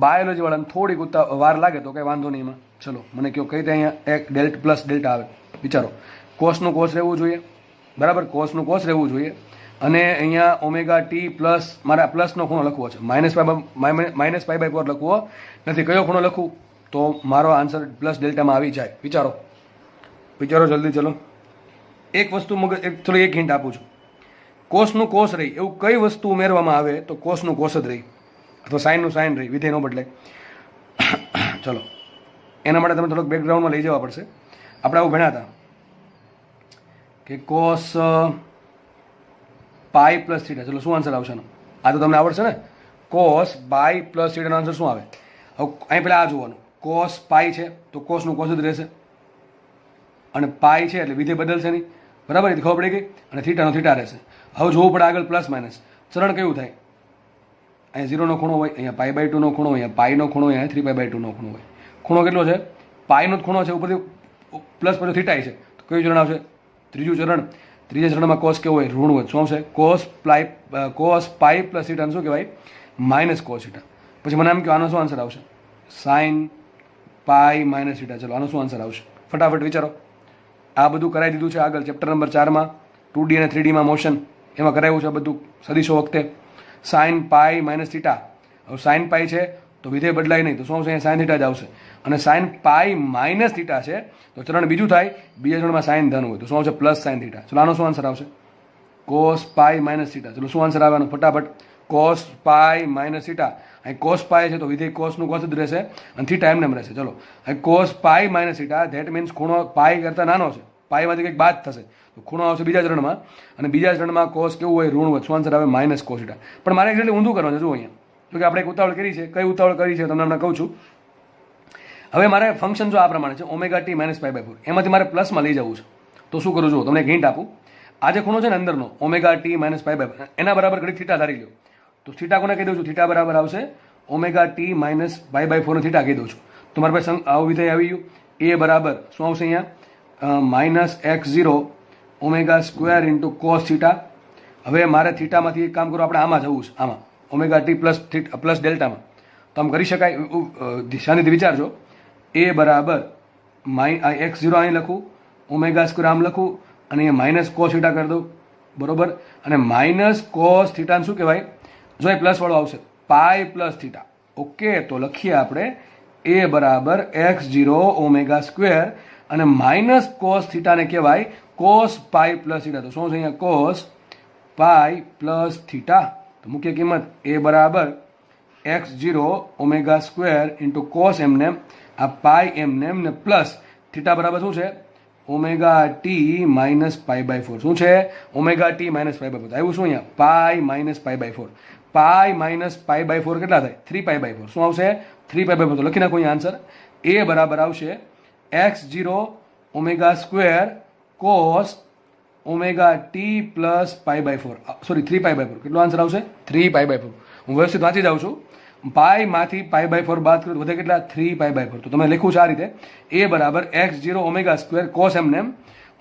બાયોલોજી વાળાને થોડીક વાર લાગે તો કંઈ વાંધો નહીં એમાં. ચલો મને કહો કઈ રીતે અહીંયા એક પ્લસ ડેલ્ટા આવે? વિચારો, કોસનું કોસ રહેવું જોઈએ, બરાબર, કોસનું કોસ રહેવું જોઈએ. અને અહીંયા ઓમેગા ટી પ્લસ, મારે પ્લસનો ખૂણો લખવો છે, માઇનસ π/4 લખવો નથી. કયો ખૂણો લખું તો મારો આન્સર પ્લસ ડેલ્ટામાં આવી જાય? વિચારો જલ્દી. ચલો એક વસ્તુ ચલો એક હિન્ટ આપું છું. કોસનું કોસ રહી એવું કઈ વસ્તુ ઉમેરવામાં આવે તો કોસનું કોસ જ રહી, અથવા સાઇનનું સાઇન રહી, વિધેય ન બદલે. ચલો એના માટે તમે થોડોક બેકગ્રાઉન્ડમાં લઈ જવા પડશે. આપણે આવું ભણ્યા હતા કે કોસ પાઈ પ્લસ થીટા. ચલો શું આન્સર આવશે? આ તો તમને આવડશે ને. કોસ પાઈ પ્લસ થીટાનો આન્સર શું આવે? હવે અહીં પહેલાં આ જોવાનું, કોસ પાઈ છે તો કોસનું કોસ જ રહેશે, અને પાઈ છે એટલે વિધેય બદલશે નહીં, બરાબર, એ ખબર પડી ગઈ. અને થીટાનો થીટા રહેશે. હવે જોવું પડે આગળ પ્લસ માઇનસ. ચરણ કેવું થાય? અહીંયા 0નો ખૂણો હોય, અહીંયા π/2નો ખૂણો હોય, અહીંયા પાઈનો ખૂણો હોય, અહીંયા 3π/2નો ખૂણો હોય. ખૂણો કેટલો છે? પાઈનો જ ખૂણો છે, ઉપરથી પ્લસ પછી થીટાય છે. તો કયું ચરણ આવશે? ત્રીજું ચરણ. ત્રીજા ચરણમાં કોસ કેવો હોય? ઋણ હોય. શું આવશે? કોસ પાઈ પ્લસ થીટાને શું કહેવાય? Minus cos theta. પછી મને એમ કહો આનો શું આન્સર આવશે? Sign pi minus theta. ચલો આનો શું આન્સર આવશે? ફટાફટ વિચારો. આ બધું કરાવી દીધું છે આગળ ચેપ્ટર નંબર 4માં, 2D અને 3Dમાં મોશન, એમાં કરાવ્યું છે બધું સદીશો વખતે. Sign pi minus theta. હવે સાઇન પાઈ છે તો વિધેય બદલાય નહીં, તો શું આવશે? અહીંયા સાઇન થીટા જ આવશે. અને સાઇન પાઈ માઇનસ થીટા છે તો ચરણ બીજું થાય, બીજા ચરણમાં સાઇન ધન હોય તો શું આવશે? Plus sine theta. ચલો આનો શું આન્સર આવશે? Cos pi minus theta. ચલો શું આન્સર આવવાનું? ફટાફટ. Cos pi minus theta. અહીં કોસ પાઈ છે તો વિધેય કોસનું કોસ જ રહેશે અને થીટા એમને એમ રહેશે. ચલો અહીં cos pi minus theta, that means ખૂણો પાઈ કરતાં નાનો છે, પાઈમાંથી કંઈક બાદ થશે તો ખૂણો આવશે બીજા ચરણમાં, અને બીજા ચરણમાં કોસ કેવું હોય? ઋણ હોય. શું આન્સર આવે? Minus cos theta. પણ મારે એક્ઝેક્ટલી ઊંધું કરવાનું છે. જુઓ અહીંયા, તો કે આપણે એક ઉતાવળ કરી છે. કઈ ઉતાવળ કરી છે તમને હમણાં કહું છું. હવે મારે ફંક્શન જો આ પ્રમાણે છે, ઓમેગા ટી માઇનસ π/4, એમાંથી મારે પ્લસમાં લઈ જવું છે. તો શું કરું? જુઓ તમને એક હિન્ટ આપું. આ જે ખૂણો છે ને અંદરનો ઓમેગા ટી માઇનસ π/4, એના બરાબર ઘડી થીટા ધારી લો. તો થીટા કોને કહી દઉં છું? થીટા બરાબર આવશે ઓમેગા ટી માઇનસ π/4 થીટા કહી દઉં છું. તો મારી પાસે આવું વિધેય આવી ગયું. એ બરાબર શું આવશે? અહીંયા minus x0 omega square into cos theta. હવે મારે થીટામાંથી એક કામ કરો, આપણે આમાં જવું છે, આમાં ઓમેગા ટી પ્લસ ડેલ્ટામાં. તો આમ કરી શકાય. શાંતિથી વિચારજો. એ બરાબર x0 અહીં લખું, ઓમેગા સ્ક્વેર આમ લખું, અને અહીંયા માઇનસ કોસ થીટા કરી દઉં, બરોબર. અને માઇનસ કોસ થીટાને શું કહેવાય? જો એ પ્લસ વાળો આવશે, પાઈ પ્લસ થીટા. ઓકે, તો લખીએ આપણે એ બરાબર x0 ઓમેગા સ્ક્વેર, અને માઇનસ કોસ થીટાને કહેવાય કોસ પાઈ પ્લસ થીટા. તો શું છે અહીંયા? Cos pi plus theta. તો મુખ્ય કિંમત એ બરાબર x0 omega square into cos એમને આ પાઈ એમને એમ ને પ્લસ થીટા બરાબર શું છે omega t minus pi by 4 શું છે omega t minus pi by 4 આવ્યું શું અહીંયા pi minus pi by 4 pi minus pi by 4 કેટલા થાય 3 પાઈ બાય 4 શું આવશે 3 પાઈ બાય 4 તો લખી નાખો અહીંયા આન્સર એ બરાબર આવશે x0 omega square cos omega t plus pi by 4 sorry 3 pi by 4 કેટલો આન્સર આવશે 3 પાઈ બાય 4 હું વ્યવસ્થિત વાંચી જાઉં છું પાઈ માંથી પાઈ બાય 4 બાદ કરું વધે કેટલા 3 પાઈ બાય 4 તો તમે લખ્યું છે આ રીતે એ બરાબર x0 ઓમેગા સ્ક્વેર કોસ એમને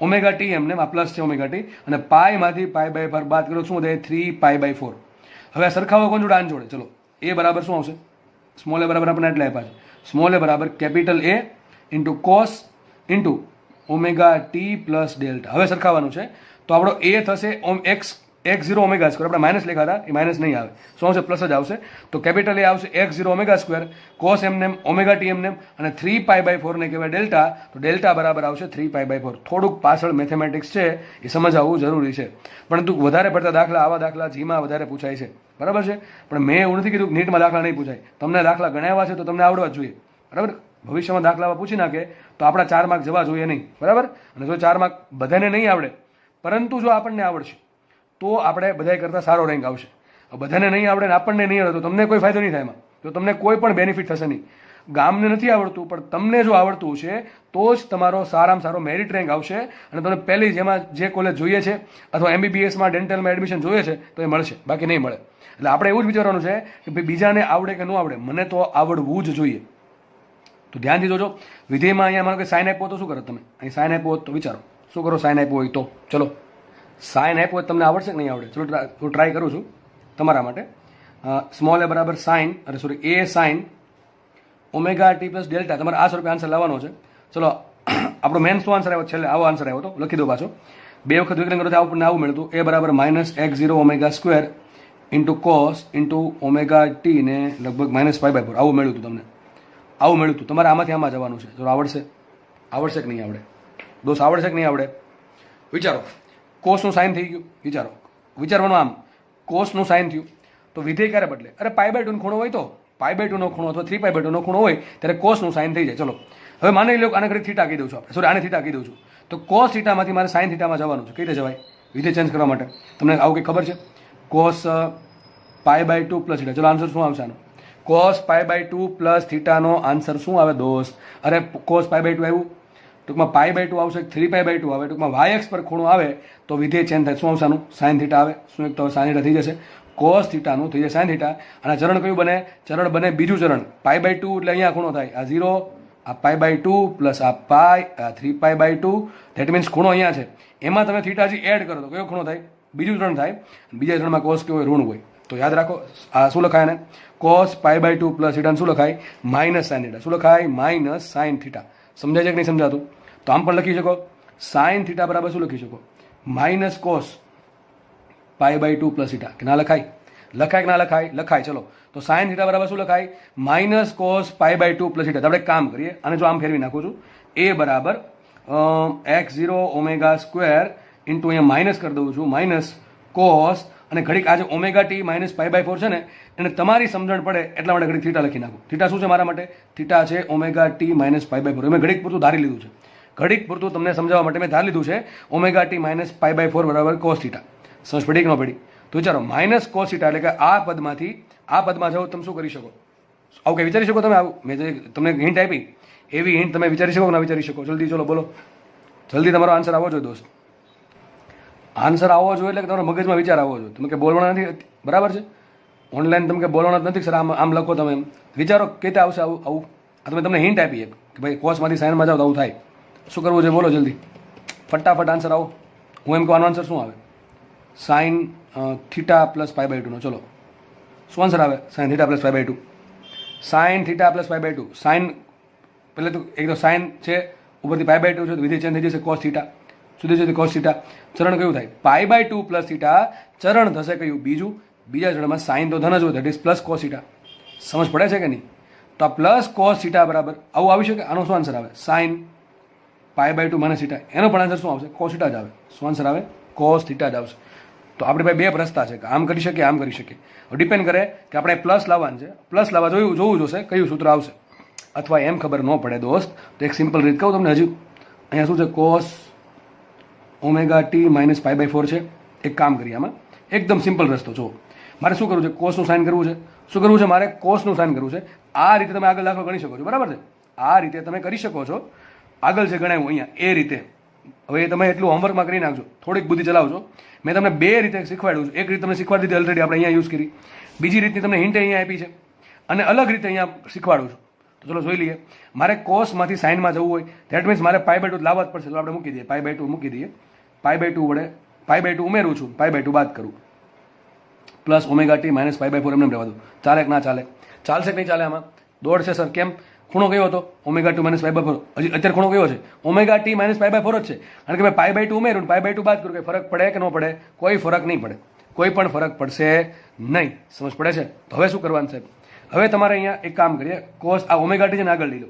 ઓમેગા ટી એમને આ પ્લસ છે ઓમેગા ટી અને પાઈ માંથી પાઈ બાય 4 બાદ કરો શું વધે 3 પાઈ બાય 4 હવે આ સરખાવો કોણ જોડે આન જોડે ચલો એ બરાબર શું આવશે સ્મોલ એ બરાબર આપણે એટલે આપ્યા છે સ્મોલ એ બરાબર કેપિટલ એ into cos into omega t plus delta હવે સરખાવવાનું છે તો આપણો એ થશે x0 ઓમેગા સ્ક્વેર આપણે માઇનસ લખ્યા હતા એ માઇનસ નહીં આવે શું આવશે પ્લસ જ આવશે તો કેપિટલ એ આવશે x0 ઓમેગા સ્ક્વેર કોસ એમને ઓમેગા ટી એમને અને 3 પાઈ બાય 4 ને કહેવાય ડેલ્ટા તો ડેલ્ટા બરાબર આવશે 3 પાઈ બાય 4 થોડુંક પાછળ મેથેમેટિક્સ છે એ સમજાવવું જરૂરી છે પરંતુ વધારે પડતા દાખલા આવા દાખલા જીમાં વધારે પૂછાય છે બરાબર છે પણ મેં એવું નથી કીધું નીટમાં દાખલા નહીં પૂછાય તમને દાખલા ગણાવ્યા છે તો તમને આવડવા જ જોઈએ બરાબર ભવિષ્યમાં દાખલામાં પૂછી નાખે તો આપણા 4 માર્ક જવા જોઈએ નહીં બરાબર અને જો 4 માર્ક બધાને નહીં આવડે પરંતુ જો આપણને આવડશે તો આપણે બધાય કરતાં સારો રેન્ક આવશે બધાને નહીં આવડે ને આપણને નહીં આવડે તો તમને કોઈ ફાયદો નહીં થાય એમાં તો તમને કોઈ પણ બેનિફિટ થશે નહીં ગામને નથી આવડતું પણ તમને જો આવડતું છે તો જ તમારો સારામાં સારો મેરિટ રેન્ક આવશે અને તમને પહેલી જેમાં જે કોલેજ જોઈએ છે અથવા એમબીબીએસમાં ડેન્ટલમાં એડમિશન જોઈએ છે તો એ મળશે બાકી નહીં મળે એટલે આપણે એવું જ વિચારવાનું છે કે ભાઈ બીજાને આવડે કે ન આવડે મને તો આવડવું જ જોઈએ તો ધ્યાનથી જોજો વિધેયમાં અહીંયા માનો કે સાઇન આપ્યો તો શું કરો તમે અહીં સાઇન આપ્યો તો વિચારો શું કરો સાઇન આપ્યો હોય તો ચલો સાઇન આપ્યો હોય તમને આવડશે કે નહીં આવડે ચલો હું ટ્રાય કરું છું તમારા માટે સ્મોલ એ બરાબર સાઇન અરે sorry a sine omega t plus delta તમારે આ સ્વરૂપે આન્સર લાવવાનો છે ચલો આપણો મેન શું આન્સર આવ્યો છેલ્લે આવો આન્સર આવ્યો તો લખી દો પાછો બે વખત વિકલન કરો તો આપણને આવું મળતું એ બરાબર minus x0 omega square into cos into omega T ને લગભગ માઇનસ પાઈ બાય 4 આવું મળ્યું હતું તમને આવું મળ્યું હતું તમારે આમાંથી આમાં જવાનું છે જો આવડશે કે નહીં આવડે દોસ્ત આવડશે કે નહીં આવડે વિચારો કોસનું સાઇન થઈ ગયું વિચારવાનું આમ કોસનું સાઇન થયું તો વિધેય ક્યારે બદલે અરે પાઈ બાય 2 ખૂણો હોય તો પાઈ બાય 2 નો ખૂણો અથવા 3 પાઈ બાય 2 નો ખૂણો હોય ત્યારે કોસનું સાઇન થઈ જાય ચલો હવે માની લો આને ઘડી થીટા કહી દઉં છું આપણે સોરી આને થીટા કહી દઉં છું તો કોસ થીટામાંથી મારે સાઇન થીટામાં જવાનું છે કઈ રીતે જવાય વિધેય ચેન્જ કરવા માટે તમને આવું કંઈ ખબર છે cos pi by 2 plus theta ચલો આન્સર શું આવશે આનો કોસ પાઈ બાય 2 પ્લસ થીટાનો આન્સર શું આવે દોસ્ત અરે કોસ પાઈ બાય 2 આવ્યું ટૂંકમાં પાઈ બાય 2 આવશે 3 પાઈ બાય 2 આવે ટૂંકમાં વાય એક્સ પર ખૂણો આવે તો વિધેય ચેન્જ થાય શું આવશે આનું સાઇન થીટા આવે શું એક તો સાઇન થીટા થઈ જશે કોસ થીટાનું થઈ જાય સાઇન થીટા અને ચરણ કયું બને ચરણ બને બીજું ચરણ પાઈ બાય 2 એટલે અહીંયા ખૂણો થાય આ 0 આ પાઈ બાય 2 પ્લસ આ પાઈ આ 3 પાઈ બાય 2 ધેટ મીન્સ ખૂણો અહીંયા છે એમાં તમે થીટાજી એડ કરો તો કયો ખૂણો થાય બીજું ચરણ થાય બીજા ચરણમાં કોસ કેવો હોય ઋણ હોય તો યાદ રાખો આ શું લખાય ને cos pi by 2 plus theta શું લખાય માઇનસ સાઇન થીટા શું લખાય માઇનસ સાઇન થીટા સમજાય છે કે નહીં સમજાતું તો આમ પણ લખી શકો સાઇન થીટા બરાબર શું લખી શકો minus cos pi by 2 plus theta કે ના લખાય કે ના લખાય ચલો તો સાઇન થીટા બરાબર શું લખાય minus cos pi by 2 plus theta આપણે એક કામ કરીએ અને જો આમ ફેરવી નાખું છું એ બરાબર x0 ઓમેગા સ્ક્વેર ઇન્ટુ અહીંયા માઇનસ કરી દઉં છું માઇનસ કોસ અને ઘડીક આજે omega t minus pi by 4 છે ને એને તમારી સમજણ પડે એટલા માટે ઘડીક થીટા લખી નાખું થીટા શું છે મારા માટે થીટા છે omega t minus pi by 4 મેં ઘડીક પૂરતું ધારી લીધું છે ઘડીક પૂરતું તમને સમજાવવા માટે મેં ધારી લીધું છે omega t minus pi by 4 બરાબર કોસ થીટા સમજ પડી કે ન પડી તો વિચારો માઇનસ કોસ થીટા એટલે કે આ પદમાં જાઓ તમે શું કરી શકો આવું કંઈ વિચારી શકો તમે આવું મેં તમને હિન્ટ આપી એવી હિન્ટ તમે વિચારી શકો કે ના વિચારી શકો જલ્દી ચલો બોલો જલ્દી તમારો આન્સર આવવો જોઈએ દોસ્ત આન્સર આવવો જોઈએ એટલે કે તમારા મગજમાં વિચાર આવવો જોઈએ તમે કે બોલવાના નથી બરાબર છે ઓનલાઈન તમે કે બોલવાના નથી સર આમ લખો તમે વિચારો કે રીતે આવશે આવું આ તમે તમને હિન્ટ આપી કે ભાઈ કોસમાંથી સાઇનમાં જાઓ તો આવું થાય શું કરવું છે બોલો જલ્દી ફટાફટ આન્સર આવો હું એમ કહેવાનો આન્સર શું આવે sine theta plus pi by 2 નો ચલો શું આન્સર આવે sine theta plus pi by 2 sine theta plus pi by 2 sine પહેલે તો એક તો સાઇન છે ઉપરથી પાઈ બાય 2 છે તો વિધેય ચેન્જ થઈ જશે કોસ થીટા સુધી જશે કોસ થીટા ચરણ કયું થાય પાઈ બાય 2 પ્લસ થીટા ચરણ થશે કયું બીજા ચરણમાં સાઇન તો ધન જ હોય that is plus cos theta સમજ પડે છે કે નહીં તો આ પ્લસ કોસ થીટા બરાબર આવું આવી શકે આનો શું આન્સર આવે sine pi by 2 minus theta એનો પણ આન્સર શું આવશે કોસ થીટા જ આવે શું આન્સર આવે કોસ થીટા જ આવશે તો આપણે ભાઈ બે રસ્તા છે કે આમ કરી શકીએ આમ કરી શકીએ ડિપેન્ડ કરે કે આપણે પ્લસ લાવવાનું છે પ્લસ લાવવા જોવું જોશે કયું સૂત્ર આવશે અથવા એમ ખબર ન પડે દોસ્ત, તો એક સિમ્પલ રીત કહું તમને હજુ. અહીંયા શું છે, cos omega t minus pi by 4 છે. એક કામ કરીએ આમાં, એકદમ સિમ્પલ રસ્તો. જો મારે શું કરવું છે, કોસનું સાઇન કરવું છે. શું કરવું છે મારે? કોસનું સાઇન કરવું છે. આ રીતે તમે આગળ દાખલો ગણી શકો છો, બરાબર છે? આ રીતે તમે કરી શકો છો. આગળ જે ગણાયું અહીંયા એ રીતે. હવે તમે એટલું હોમવર્કમાં કરી નાખજો, થોડીક બુદ્ધિ ચલાવજો. મેં તમને બે રીતે શીખવાડ્યું છે. એક રીત તમને શીખવાડી દીધી ઓલરેડી, આપણે અહીંયા યુઝ કરી. બીજી રીતની તમને હિન્ટ અહીંયા આપી છે અને અલગ રીતે અહીંયા શીખવાડું છું. તો ચલો જોઈ લઈએ. મારે કોસમાંથી સાઇનમાં જવું હોય, ધેટ મીન્સ મારે પાઈ બાય 2 લાવવા જ પડશે. તો આપણે મૂકી દઈએ, પાઈ બાય 2 મૂકી દઈએ. પાઈ બાય 2 વડે પાઈ બાય 2 ઉમેરું છું, પાઈ બાય 2 બાદ કરું, plus omega t minus pi by 4 એમને રહેવા દો. ચાલે કે ના ચાલે? ચાલશે કે નહીં ચાલે? આમાં દોડ છે સર. કેમ? ખૂણો કયો હતો? Omega 2 minus pi by 4. હજી અત્યારે ખૂણો કયો છે? Omega t minus pi by 4 જ છે. કારણ કે મેં પાઈ બાય 2 ઉમેર્યું, પાઈ બાય 2 બાદ કરું, કે ફરક પડે કે ન પડે? કોઈ ફરક નહીં પડે, કોઈ પણ ફરક પડશે નહીં. સમજ પડે છે? તો હવે શું કરવાનું છે? હવે તમારે અહીંયા એક કામ કરીએ, કોસ આ ઓમેગા ટી ને આગળ લઈ લો,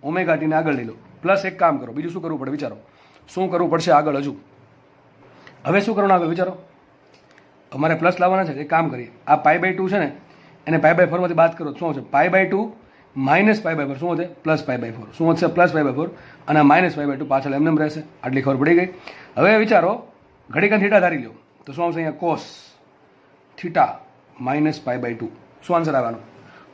ઓમેગા ટીને આગળ લઈ લો, પ્લસ એક કામ કરો. બીજું શું કરવું પડે વિચારો? શું કરવું પડશે આગળ હજુ? હવે શું કરવાનું આગળ વિચારો? અમારે પ્લસ લાવવાના છે. એક કામ કરીએ, આ પાઈ બાય 2 છે ને એને પાઈ બાય 4 માંથી બાદ કરો. શું છે? Pi by 2 minus pi by 4. શું હશે? Plus pi by 4. શું હશે? Plus pi by 4. અને માઇનસ પાઈ બાય 2 પાછળ એમને રહેશે. આટલી ખબર પડી ગઈ. હવે વિચારો, ઘડીકન થીટા ધારી લો તો શું આવશે? અહીંયા cos theta minus pi by 2. શું આન્સર આવવાનો?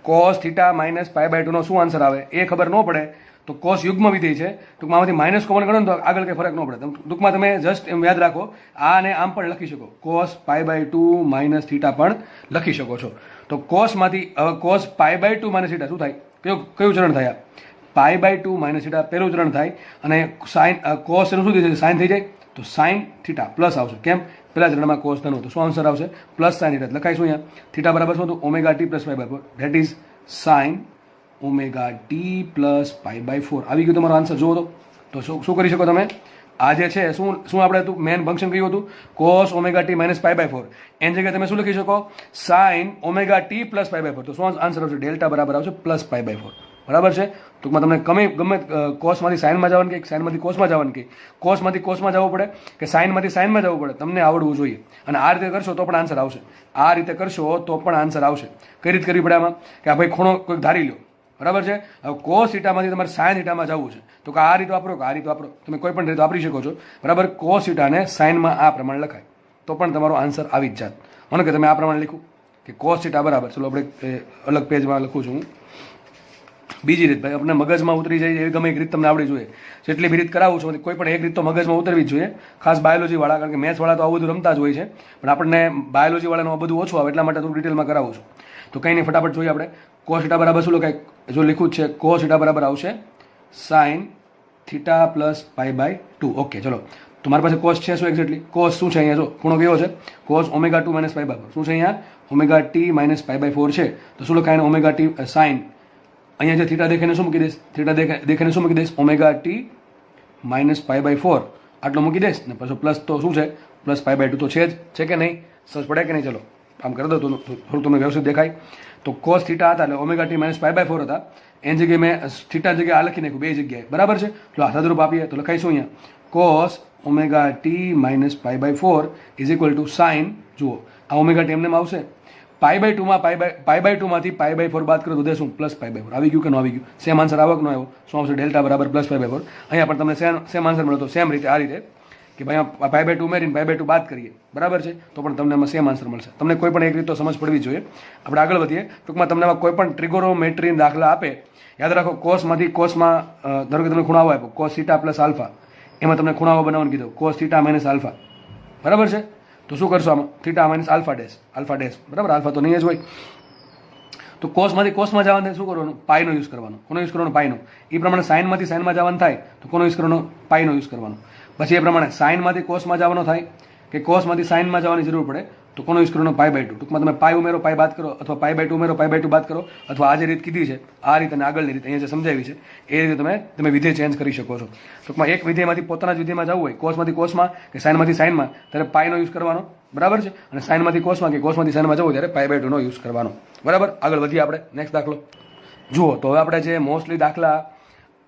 Cos theta minus pi by 2 નો શું આન્સર આવે એ ખબર ન પડે તો કોસ યુગ્મ વિધેય છે, ટૂંકમાં આમાંથી માઇનસ કોમન ગણો તો આગળ કંઈ ફરક ન પડે. ટૂંકમાં તમે જસ્ટ એમ યાદ રાખો, આ અને આમ પણ લખી શકો, cos pi by 2 minus theta પણ લખી શકો છો. તો કોસમાંથી cos pi by 2 minus theta શું થાય? કયું ચરણ થાય? પાઈ બાય 2 માઇનસ થીટા પહેલું ચરણ થાય. અને સાઇન કોસ એનું શું થઈ જાય? સાઇન થઈ જાય. તો સાઇન થીટા પ્લસ આવશે. કેમ? પહેલા ચરણમાં કોસ ધન તો શું આન્સર આવશે? Plus sine theta. લખાઈશું અહીંયા થીટા બરાબર શું હતું? Omega t plus pi by 4. That is sine omega t plus pi by 4. આવી ગયું તમારો આન્સર. જુઓ તો શું કરી શકો તમે? આ જે છે શું આપણે હતું મેન ફંક્શન કયું હતું? Cos omega t minus pi by 4. એની જગ્યાએ તમે શું લખી શકો? Sine omega t plus pi by 4. તો શું આન્સર આવશે? ડેલ્ટા બરાબર આવશે પ્લસ પાઈ બાય 4. બરાબર છે? ટૂંકમાં તમને ગમે કોસમાંથી સાઇનમાં જવાનું કે સાઇનમાંથી કોસમાં જવાનું કે કોસમાંથી કોસમાં જવું પડે કે સાઇનમાંથી સાઇનમાં જવું પડે, તમને આવડવું જોઈએ. અને આ રીતે કરશો તો પણ આન્સર આવશે. આ રીતે કરશો તો પણ આન્સર આવશે. કઈ રીતે કરવી પડે આમાં? કે આ ભાઈ ખૂણો કોઈક ધારી લો, બરાબર છે? હવે કોસ થીટામાંથી તમારે સાઇન થીટામાં જવું છે તો કે આ રીત વાપરો કે આ રીત વાપરો, તમે કોઈ પણ રીત વાપરી શકો છો. બરાબર? કોસ થીટાને સાઇનમાં આ પ્રમાણે લખાય તો પણ તમારો આન્સર આવી જ જાત. માનો કે તમે આ પ્રમાણે લખ્યું કે કોસ થીટા બરાબર, ચલો આપણે અલગ પેજમાં લખું છું હું. બીજી રીત ભાઈ આપણે મગજમાં ઉતરી જાય એવી ગમે એક રીત તમને આવડી જોઈએ. જેટલી બી રીત કરાવું છું કોઈ પણ એક રીત તો મગજમાં ઉતરવી જ જોઈએ, ખાસ બાયોલોજીવાળા. કારણ કે મેથ્સવાળા તો આવું બધું રમતા જ હોય છે, પણ આપણને બાયોલોજીવાળાનું આ બધું ઓછું આવે એટલા માટે થોડું ડિટેલમાં કરાવું છું. તો કંઈ નહીં, ફટાફટ જોઈએ આપણે. કોસ થીટા બરાબર શું લખાય? જો લખ્યું જ છે કોસ થીટા બરાબર આવશે sine theta plus pi by 2. Okay ચલો, તો મારી પાસે કોસ છે શું એક્ઝેક્ટલી? કોસ શું છે અહીંયા? જો ખૂણો કેવો છે? Cos omega 2 minus pi by 4. શું છે અહીંયા? Omega t minus pi by 4 છે. તો શું લખાય? ઓમેગા ટી સાઇન, અહીંયા જે થીટા દેખાઈને શું મૂકી દઈશ? થીટા દેખાઈને શું મૂકી દઈશ? Omega t minus pi by 4 આટલો મૂકી દઈશ ને પછી પ્લસ તો શું છે? પ્લસ પાઈ બાય 2 તો છે જ, છે કે નહીં? સમજ પડે કે નહીં? ચલો આમ કરી દો તો થોડું તમને વ્યવસ્થિત દેખાય. તો કોસ થીટા હતા એટલે omega t minus pi by 4 હતા. એની જગ્યાએ મેં થીટા જગ્યાએ આ લખી નાખ્યું બે જગ્યાએ. બરાબર છે? તો આ સાદુરૂપ આપીએ તો લખાઈશું અહીંયા cos omega t minus pi by 4 is equal to sine. જુઓ આ ઓમેગા ટી એમને આવશે. પાઈ બાય 2માં પાઈ બાય 2 માંથી પાઈ બાય 4 બાદ કરો તો દે શું? Plus pi by 4. આવી ગયું કે ન આવી ગયું? સેમ આન્સર આવો કે ન આવ્યો? શું આવશે? ડેલ્ટા બરાબર પ્લસ પાઈ બાય 4. અહીંયા પણ તમને સેમ આન્સર મળ્યો. તો સેમ રીતે આ રીતે કે ભાઈ પાઈ બાય 2 ઉમેરીને પાઈ બાય 2 બાદ કરીએ, બરાબર છે? તો પણ તમને એમાં સેમ આન્સર મળશે. તમને કોઈ પણ એક રીત તો સમજ પડવી જોઈએ. આપણે આગળ વધીએ. ટૂંકમાં તમને કોઈ પણ ટ્રિગોનોમેટ્રી દાખલા આપે, યાદ રાખો કોસમાંથી કોસમાં ધારો કે તમને ખૂણાવો આપ્યો કોસ થીટા પ્લસ આલ્ફા, એમાં તમને ખૂણાવો બનાવવાનું કીધું કોસ થીટા માઇનસ આલ્ફા, બરાબર છે? તો શું કરશો આમાં? થીટા માઇનસ આલ્ફા ડેશ, બરાબર? આલ્ફા તો નહીં જ હોય. તો કોસમાંથી કોસમાં જવાનું શું કરવાનું? પાઈનો યુઝ કરવાનો. કોનો યુઝ કરવાનો? પાઈનો. એ પ્રમાણે સાઇનમાંથી સાઇનમાં જવાનું થાય તો કોનો યુઝ કરવાનો? પાઈનો યુઝ કરવાનો. પછી એ પ્રમાણે સાઇનમાંથી કોસમાં જવાનો થાય કે કોસમાંથી સાઇનમાં જવાની જરૂર પડે તો કોનો યુઝ કરવાનો? Pi by 2. ટૂંકમાં તમે પાઈ ઉમેરો પાઈ બાદ કરો, અથવા પાઈ બાય 2 ઉમેરો પાઈ બાય 2 બાદ કરો, અથવા આ જે રીત કીધી છે આ રીત અને આગળની રીત અહીંયા જે સમજાવી છે એ રીતે તમે વિધેય ચેન્જ કરી શકો છો. ટૂંકમાં એક વિધેયમાંથી પોતાના જ વિધેયમાં જવું હોય, કોસમાંથી કોસમાં કે સાઇનમાંથી સાઇનમાં, ત્યારે પાઈનો યુઝ કરવાનો, બરાબર છે? અને સાઇનમાંથી કોસમાં કે કોસમાંથી સાઇનમાં જવું ત્યારે પાઈ બાય 2 નો યુઝ કરવાનો, બરાબર? આગળ વધીએ આપણે. નેક્સ્ટ દાખલો જુઓ. તો હવે આપણે જે મોસ્ટલી દાખલા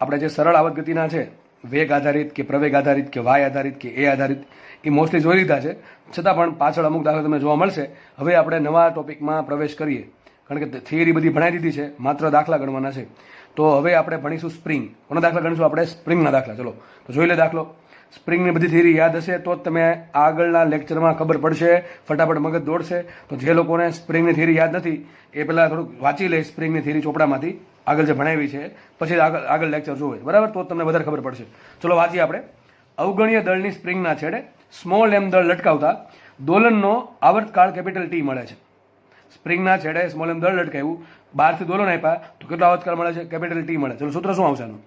આપણે જે સરળ આવત ગતિના છે, વેગ આધારિત કે પ્રવેગ આધારિત કે વાય આધારિત કે એ આધારિત, એ મોસ્ટલી જોઈ લીધા છે. છતાં પણ પાછળ અમુક દાખલા તમને જોવા મળશે. હવે આપણે નવા ટોપિકમાં પ્રવેશ કરીએ. કારણ કે થિયરી બધી ભણાવી દીધી છે, માત્ર દાખલા ગણવાના છે. તો હવે આપણે ભણીશું સ્પ્રિંગ. કોના દાખલા ગણીશું આપણે? સ્પ્રિંગના દાખલા. ચલો તો જોઈ લે દાખલો. સ્પ્રિંગની બધી થિયરી યાદ હશે તો જ તમે આગળના લેક્ચરમાં ખબર પડશે, ફટાફટ મગજ દોડશે. તો જે લોકોને સ્પ્રિંગની થિયરી યાદ નથી એ પહેલાં થોડુંક વાંચી લે સ્પ્રિંગની થિયરી ચોપડામાંથી, આગળ જે ભણાવી છે, પછી આગળ લેક્ચર જોવે, બરાબર? તો તમને વધારે ખબર પડશે. ચલો વાંચીએ આપણે. અવગણીય દળની સ્પ્રિંગના છેડે સ્મોલ એમ દળ લટકાવતા દોલનનો આવર્તકાળ કેપિટલ ટી મળે છે. સ્પ્રિંગના છેડે સ્મોલ એમ દળ લટકાવ્યું, બહારથી દોલન આપ્યા તો કેટલો આવર્તકાળ મળે છે? કેપિટલ ટી મળે. ચલો સૂત્ર શું આવશે આનું?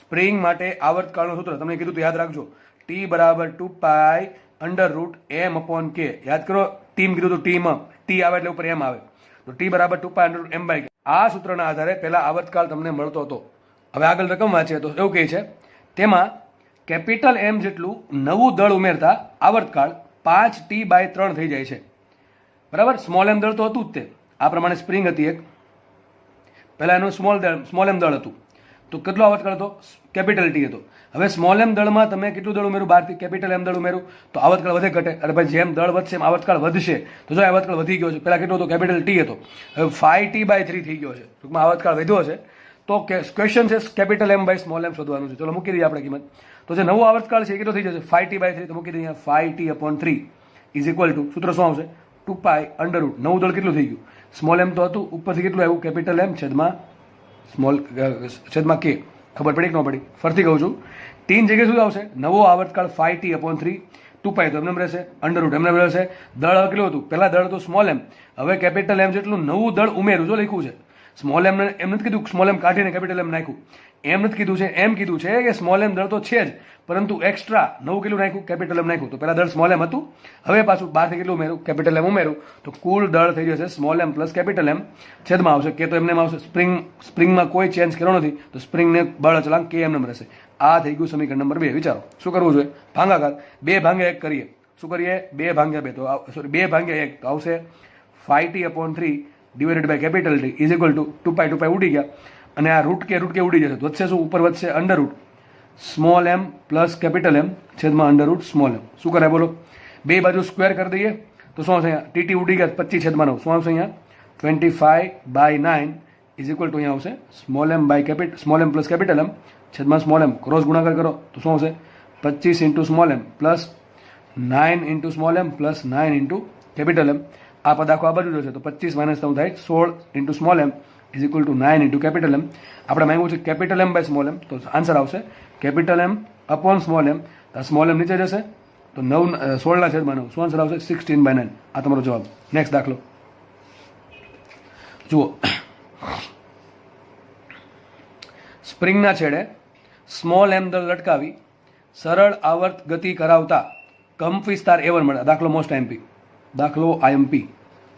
સ્પ્રિંગ માટે આવર્તકાળનું સૂત્ર તમને કીધું તો યાદ રાખજો. ટી બરાબર 2π√m/k. યાદ કરો, ટીમ કીધું તો ટીમાં ટી આવે એટલે ઉપર એમ આવે, તો ટી બરાબર 2π√m/k. આ સૂત્રના આધારે પહેલા આવર્તકાળ તમને મળતો હતો. હવે આગળ રકમ વાંચીએ તો એવું કહે છે, તેમાં કેપિટલ એમ જેટલું નવું દળ ઉમેરતા આવર્તકાળ 5t/3 થઈ જાય છે. બરાબર? સ્મોલ એમ દળ તો હતું જ તે. આ પ્રમાણે સ્પ્રિંગ હતી એક, પહેલા એનું સ્મોલ એમ દળ હતું તો કેટલો આવર્તકાળ હતો? કેપિટલ ટી હતો. હવે સ્મોલ એમ દળમાં તમે કેટલું દળ ઉમેરું? બહારથી કેપિટલ એમ દળ ઉમેરું તો આવર્તકાળ વધે ઘટે? અરે ભાઈ, જેમ દળ વધશે એમ આવર્તકાળ વધશે. તો જો આવર્તકાળ વધી ગયો છે, પહેલા કેટલો હતો? કેપિટલ ટી હતો, હવે 5t/3 થઈ ગયો છે. ટૂંકમાં આવર્તકાળ વધ્યો છે. તો ક્વેશ્ચન છે કેપિટલ એમ બાય સ્મોલ એમ શોધવાનું છે. ચલો મૂકી દઈએ આપણે કિંમત. તો જે નવો આવર્તકાળ છે એ કેટલો થઈ જશે? 5t/3. તો મૂકી દઈએ 5t/3 ઇઝ ઇક્વલ ટુ, સૂત્ર શું આવશે? 2π √ નવું દળ કેટલું થઈ ગયું? સ્મોલ એમ તો હતું, ઉપરથી કેટલું આવ્યું? કેપિટલ એમ છેદમાં કે. ખબર પડી કે ન પડી? ફરતી કહું છું, ટીન જગ્યાએ શું આવશે? નવો આવર્તકાળ 5t/3, 2π તો એમને રહેશે, √ એમને રહેશે. દળ હવે કેટલું હતું? પહેલા દળ હતું સ્મોલ એમ, હવે કેપિટલ એમ જેટલું નવું દળ ઉમેરું. જો લખ્યું છે સ્મોલ એમ નથી કીધું સ્મોલ એમ કાઢીને કેપિટલ એમ નાખ્યું, એમ નથી કીધું છે, એમ કીધું છે કે સ્મોલ એમ દળ તો છે જ, પરંતુ એક્સ્ટ્રા નવું કેટલું નાખ્યું? કેપિટલ એમ નાખ્યું. તો પહેલા દળ સ્મોલ એમ હતું, હવે પાછું બહારથી કેટલું ઉમેરું? કેપિટલ એમ ઉમેરું. તો કુલ દળ થઈ જશે સ્મોલ એમ પ્લસ કેપિટલ એમ છેદમાં આવશે કે, તો એમને આવશે. સ્પ્રિંગમાં કોઈ ચેન્જ કર્યો નથી તો સ્પ્રિંગને બળ અચળાંક કે એમ રહેશે. આ થઈ ગયું સમીકરણ નંબર 2. વિચારો શું કરવું જોઈએ? ભાગાકાર 2/1 કરીએ. શું કરીએ? 2/2 તો સોરી 2/1 તો આવશે 5t/3 divided by capital T is equal to 2π ઉડી ગયા, અને આ રૂટ કે ઉડી જશે. વધશે શું? ઉપર વધશે √ સ્મોલ એમ પ્લસ કેપિટલ એમ છેદમાં √ સ્મોલ એમ. શું કરાય બોલો? બે બાજુ સ્ક્વેર કરી દઈએ તો શું આવશે? અહીંયા ટીટી ઉડી ગયા, 25/9. શું આવશે અહીંયા? 25/9 ઇઝ ઇક્વલ ટુ અહીંયા આવશે સ્મોલ એમ પ્લસ કેપિટલ એમ છેદમાં સ્મોલ એમ. ક્રોસ ગુણાકાર કરો તો શું આવશે? 25 × સ્મોલ એમ પ્લસ 9 × સ્મોલ એમ પ્લસ 9 × કેપિટલ એમ. આ પદ આખો આ બાજુ જશે તો 25 - 3 થાય 16 × small m is equal to 9 × capital m. આપણે માંગ્યું છે capital m by small m, તો આન્સર આવશે capital m upon small m. Small m નીચે જશે તો 16/9. શું આન્સર આવશે? 16/9. આ તમારો જવાબ. નેક્સ્ટ દાખલો જુઓ. સ્પ્રિંગના છેડે સ્મોલ એમ દળ લટકાવી સરળ આવર્ત ગતિ કરાવતા કંપ વિસ્તાર A1 મળે. દાખલો મોસ્ટ આઈએમપી, દાખલો આઈએમપી,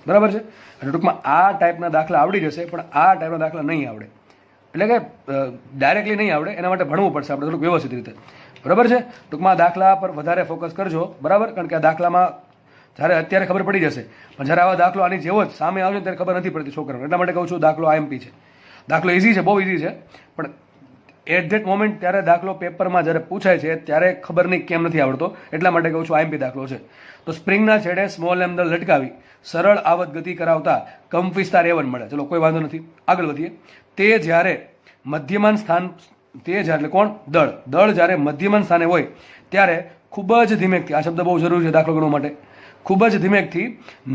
બરાબર છે. એટલે ટૂંકમાં આ ટાઈપના દાખલા આવડી જશે, પણ આ ટાઈપના દાખલા નહીં આવડે. એટલે કે ડાયરેક્ટલી નહીં આવડે, એના માટે ભણવું પડશે આપણે થોડુંક વ્યવસ્થિત રીતે, બરાબર છે. ટૂંકમાં દાખલા પર વધારે ફોકસ કરજો, બરાબર? કારણ કે આ દાખલામાં જ્યારે અત્યારે ખબર પડી જશે, પણ જ્યારે આવા દાખલો આની જેવો જ સામે આવશે ત્યારે ખબર નથી પડતી છોકરાઓને. એટલા માટે કહું છું દાખલો આઈએમપી છે. દાખલો ઇઝી છે, બહુ ઇઝી છે, પણ એટ ધેટ મોમેન્ટ ત્યારે દાખલો પેપરમાં જ્યારે પૂછાય છે ત્યારે ખબર નહીં કેમ નથી આવડતો. એટલા માટે કહું છું આઈએમપી દાખલો છે. તો સ્પ્રિંગના છેડે સ્મોલ એમ દળ લટકાવી સરળ આવત ગતિ કરાવતા કંપ વિસ્તાર A1 મળે. ચલો કોઈ વાંધો નથી, આગળ વધીએ. તે જ્યારે મધ્યમાન સ્થાન, તે જ્યારે એટલે કોણ? દળ જ્યારે મધ્યમાન સ્થાને હોય ત્યારે ખૂબ જ ધીમેકથી, આ શબ્દ બહુ જરૂરી છે દાખલો ગણવા માટે, ખૂબ જ ધીમેકથી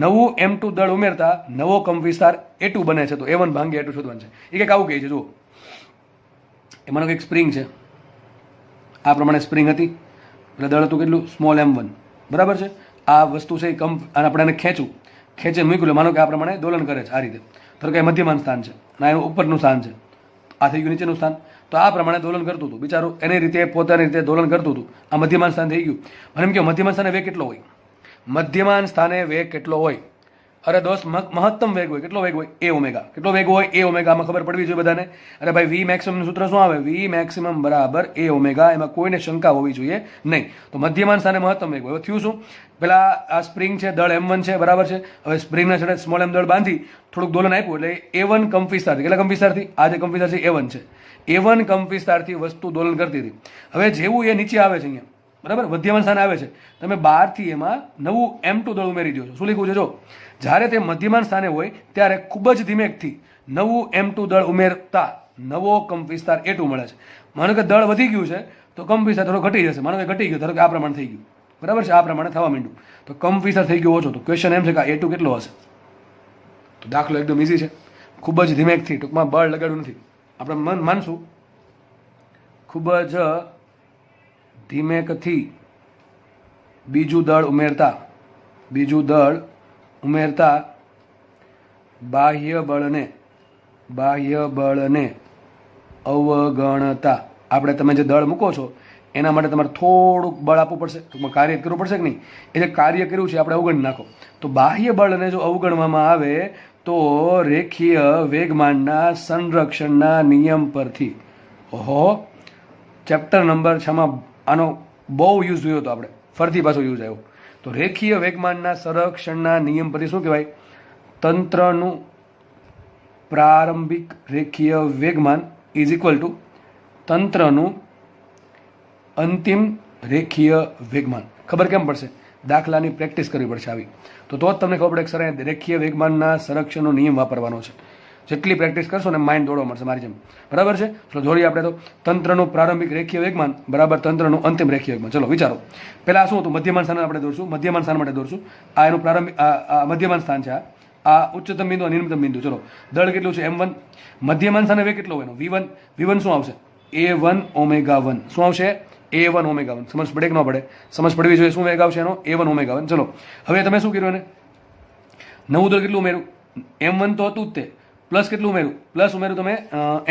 નવું M2 દળ ઉમેરતા નવો કંપ વિસ્તાર A2 બને છે. તો A1/A2 શોધવાનું છે. એ કંઈક આવું કહે છે. જુઓ, એમાંનો કંઈક સ્પ્રિંગ છે, આ પ્રમાણે સ્પ્રિંગ હતી એટલે દળ હતું કેટલું? સ્મોલ M1, બરાબર છે. આ વસ્તુ છે એ કંપ, અને આપણે એને ખેંચે મૂક્યું. માનો કે આ પ્રમાણે દોલન કરે છે આ રીતે. ધારો કે મધ્યમાન સ્થાન છે અને એનું ઉપરનું સ્થાન છે, આ થઈ ગયું નીચેનું સ્થાન. તો આ પ્રમાણે દોલન કરતું હતું બિચારું, એની રીતે પોતાની રીતે દોલન કરતું હતું. આ મધ્યમાન સ્થાન થઈ ગયું. અને એમ કહો મધ્યમાન સ્થાને વેગ કેટલો હોય? મધ્યમાન સ્થાને વેગ કેટલો હોય? અરે દોસ્ત, મહત્તમ વેગ હોય. કેટલો વેગ હોય? A ω. કેટલો વેગ હોય? A ω. આમાં ખબર પડવી જોઈએ બધાને. અરે ભાઈ, V મેક્સિમમ સૂત્ર શું આવે? V મેક્સિમમ બરાબર A ω. એમાં કોઈને શંકા હોવી જોઈએ નહીં. તો મધ્યમાન સ્થાને મહત્તમ વેગ હોય. થયું શું? પેલા આ સ્પ્રિંગ છે, દળ M1 છે, બરાબર છે. હવે સ્પ્રિંગના છેડે સ્મોલ એમ દળ બાંધી થોડુંક દોલન આપ્યું એટલે A1 કંપ વિસ્તારથી, કેટલા કંપ વિસ્તારથી? આ જે કંપ વિસ્તાર છે A1 છે, A1 કંપ વિસ્તારથી વસ્તુ દોલન કરતી હતી. હવે જેવું એ નીચે આવે છે અહીંયા, બરાબર, મધ્યમાન સ્થાને આવે છે, તમે બહારથી એમાં નવું M2 દળ ઉમેરી દો છો. શું લખ્યું છે જો, જ્યારે તે મધ્યમાન સ્થાને હોય ત્યારે ખૂબ જ ધીમેકથી નવું M2 દળ ઉમેરતા નવો કંપ વિસ્તાર A2 મળે છે. માનો કે દળ વધી ગયું છે તો કંપ વિસ્તાર થોડો ઘટી જશે. માનો કે ઘટી ગયો, ધારો કે આ પ્રમાણે થઈ ગયું, બરાબર છે, આ પ્રમાણે થવા માંડ્યું, તો કંપ વિસ્તાર થઈ ગયો ઓછો. તો ક્વેશ્ચન એમ છે કે A2 કેટલો હશે? તો દાખલો એકદમ ઇઝી છે, ખૂબ જ ધીમેકથી, ટૂંકમાં બળ લગાડ્યું નથી, આપણે માનશું ખૂબ જ ધીમેકથી બીજું દળ ઉમેરતા બાહ્ય બળને અવગણતા. આપણે તમે જે દળ મૂકો છો એના માટે તમારે થોડુંક બળ આપવું પડશે, ટૂંકમાં કાર્ય કરવું પડશે કે નહીં? એ જે કાર્ય કર્યું છે આપણે અવગણી નાખો. તો બાહ્ય બળને જો અવગણવામાં આવે તો રેખીય વેગમાનના સંરક્ષણના નિયમ પરથી, ઓહો, ચેપ્ટર નંબર 6 માં આનો બહુ યુઝ જોયો હતો આપણે, ફરતી પાછો યુઝ આવ્યો. તો રેખીય વેગમાનના સંરક્ષણના નિયમ પરથી શું કહેવાય? તંત્રનું પ્રારંભિક રેખીય વેગમાન ઇઝ ઇક્વલ ટુ તંત્રનું અંતિમ રેખીય વેગમાન. ખબર કેમ પડશે? દાખલાની પ્રેક્ટિસ કરવી પડશે આવી, તો જ તમને ખબર પડે કે સર રેખીય વેગમાનના સંરક્ષણનો નિયમ વાપરવાનો છે. જેટલી પ્રેક્ટિસ કરશો ને માઇન્ડ દોડવા મળશે મારી જેમ, બરાબર છે. ચલો જોડીએ આપણે તો, તંત્રનું પ્રારંભિક રેખીય વેગમાન બરાબર તંત્રનું અંતિમ રેખીય વેગમાન. ચલો વિચારો, પહેલા શું હતું? મધ્યમાન સ્થાન આપણે દોરશું, મધ્યમાન સ્થાન માટે દોરશું. આ એનું પ્રારંભિક મધ્યમાન સ્થાન છે, આ ઉચ્ચતમ બિંદુ, નિમ્નતમ બિંદુ. ચલો, દળ કેટલું છે? M1. મધ્યમાન સ્થાને વેગ કેટલો હોય? V1 શું આવશે? A1 omega 1. શું આવશે? A1 omega 1. સમજ પડે કે ન પડે? સમજ પડવી જોઈએ. શું વેગ આવશે એનો? A1 omega 1. ચલો, હવે તમે શું કર્યું એને? નવું દળ કેટલું ઉમેર્યું? M1 તો હતું જ તે, પ્લસ કેટલું ઉમેર્યું? પ્લસ ઉમેર્યું તમે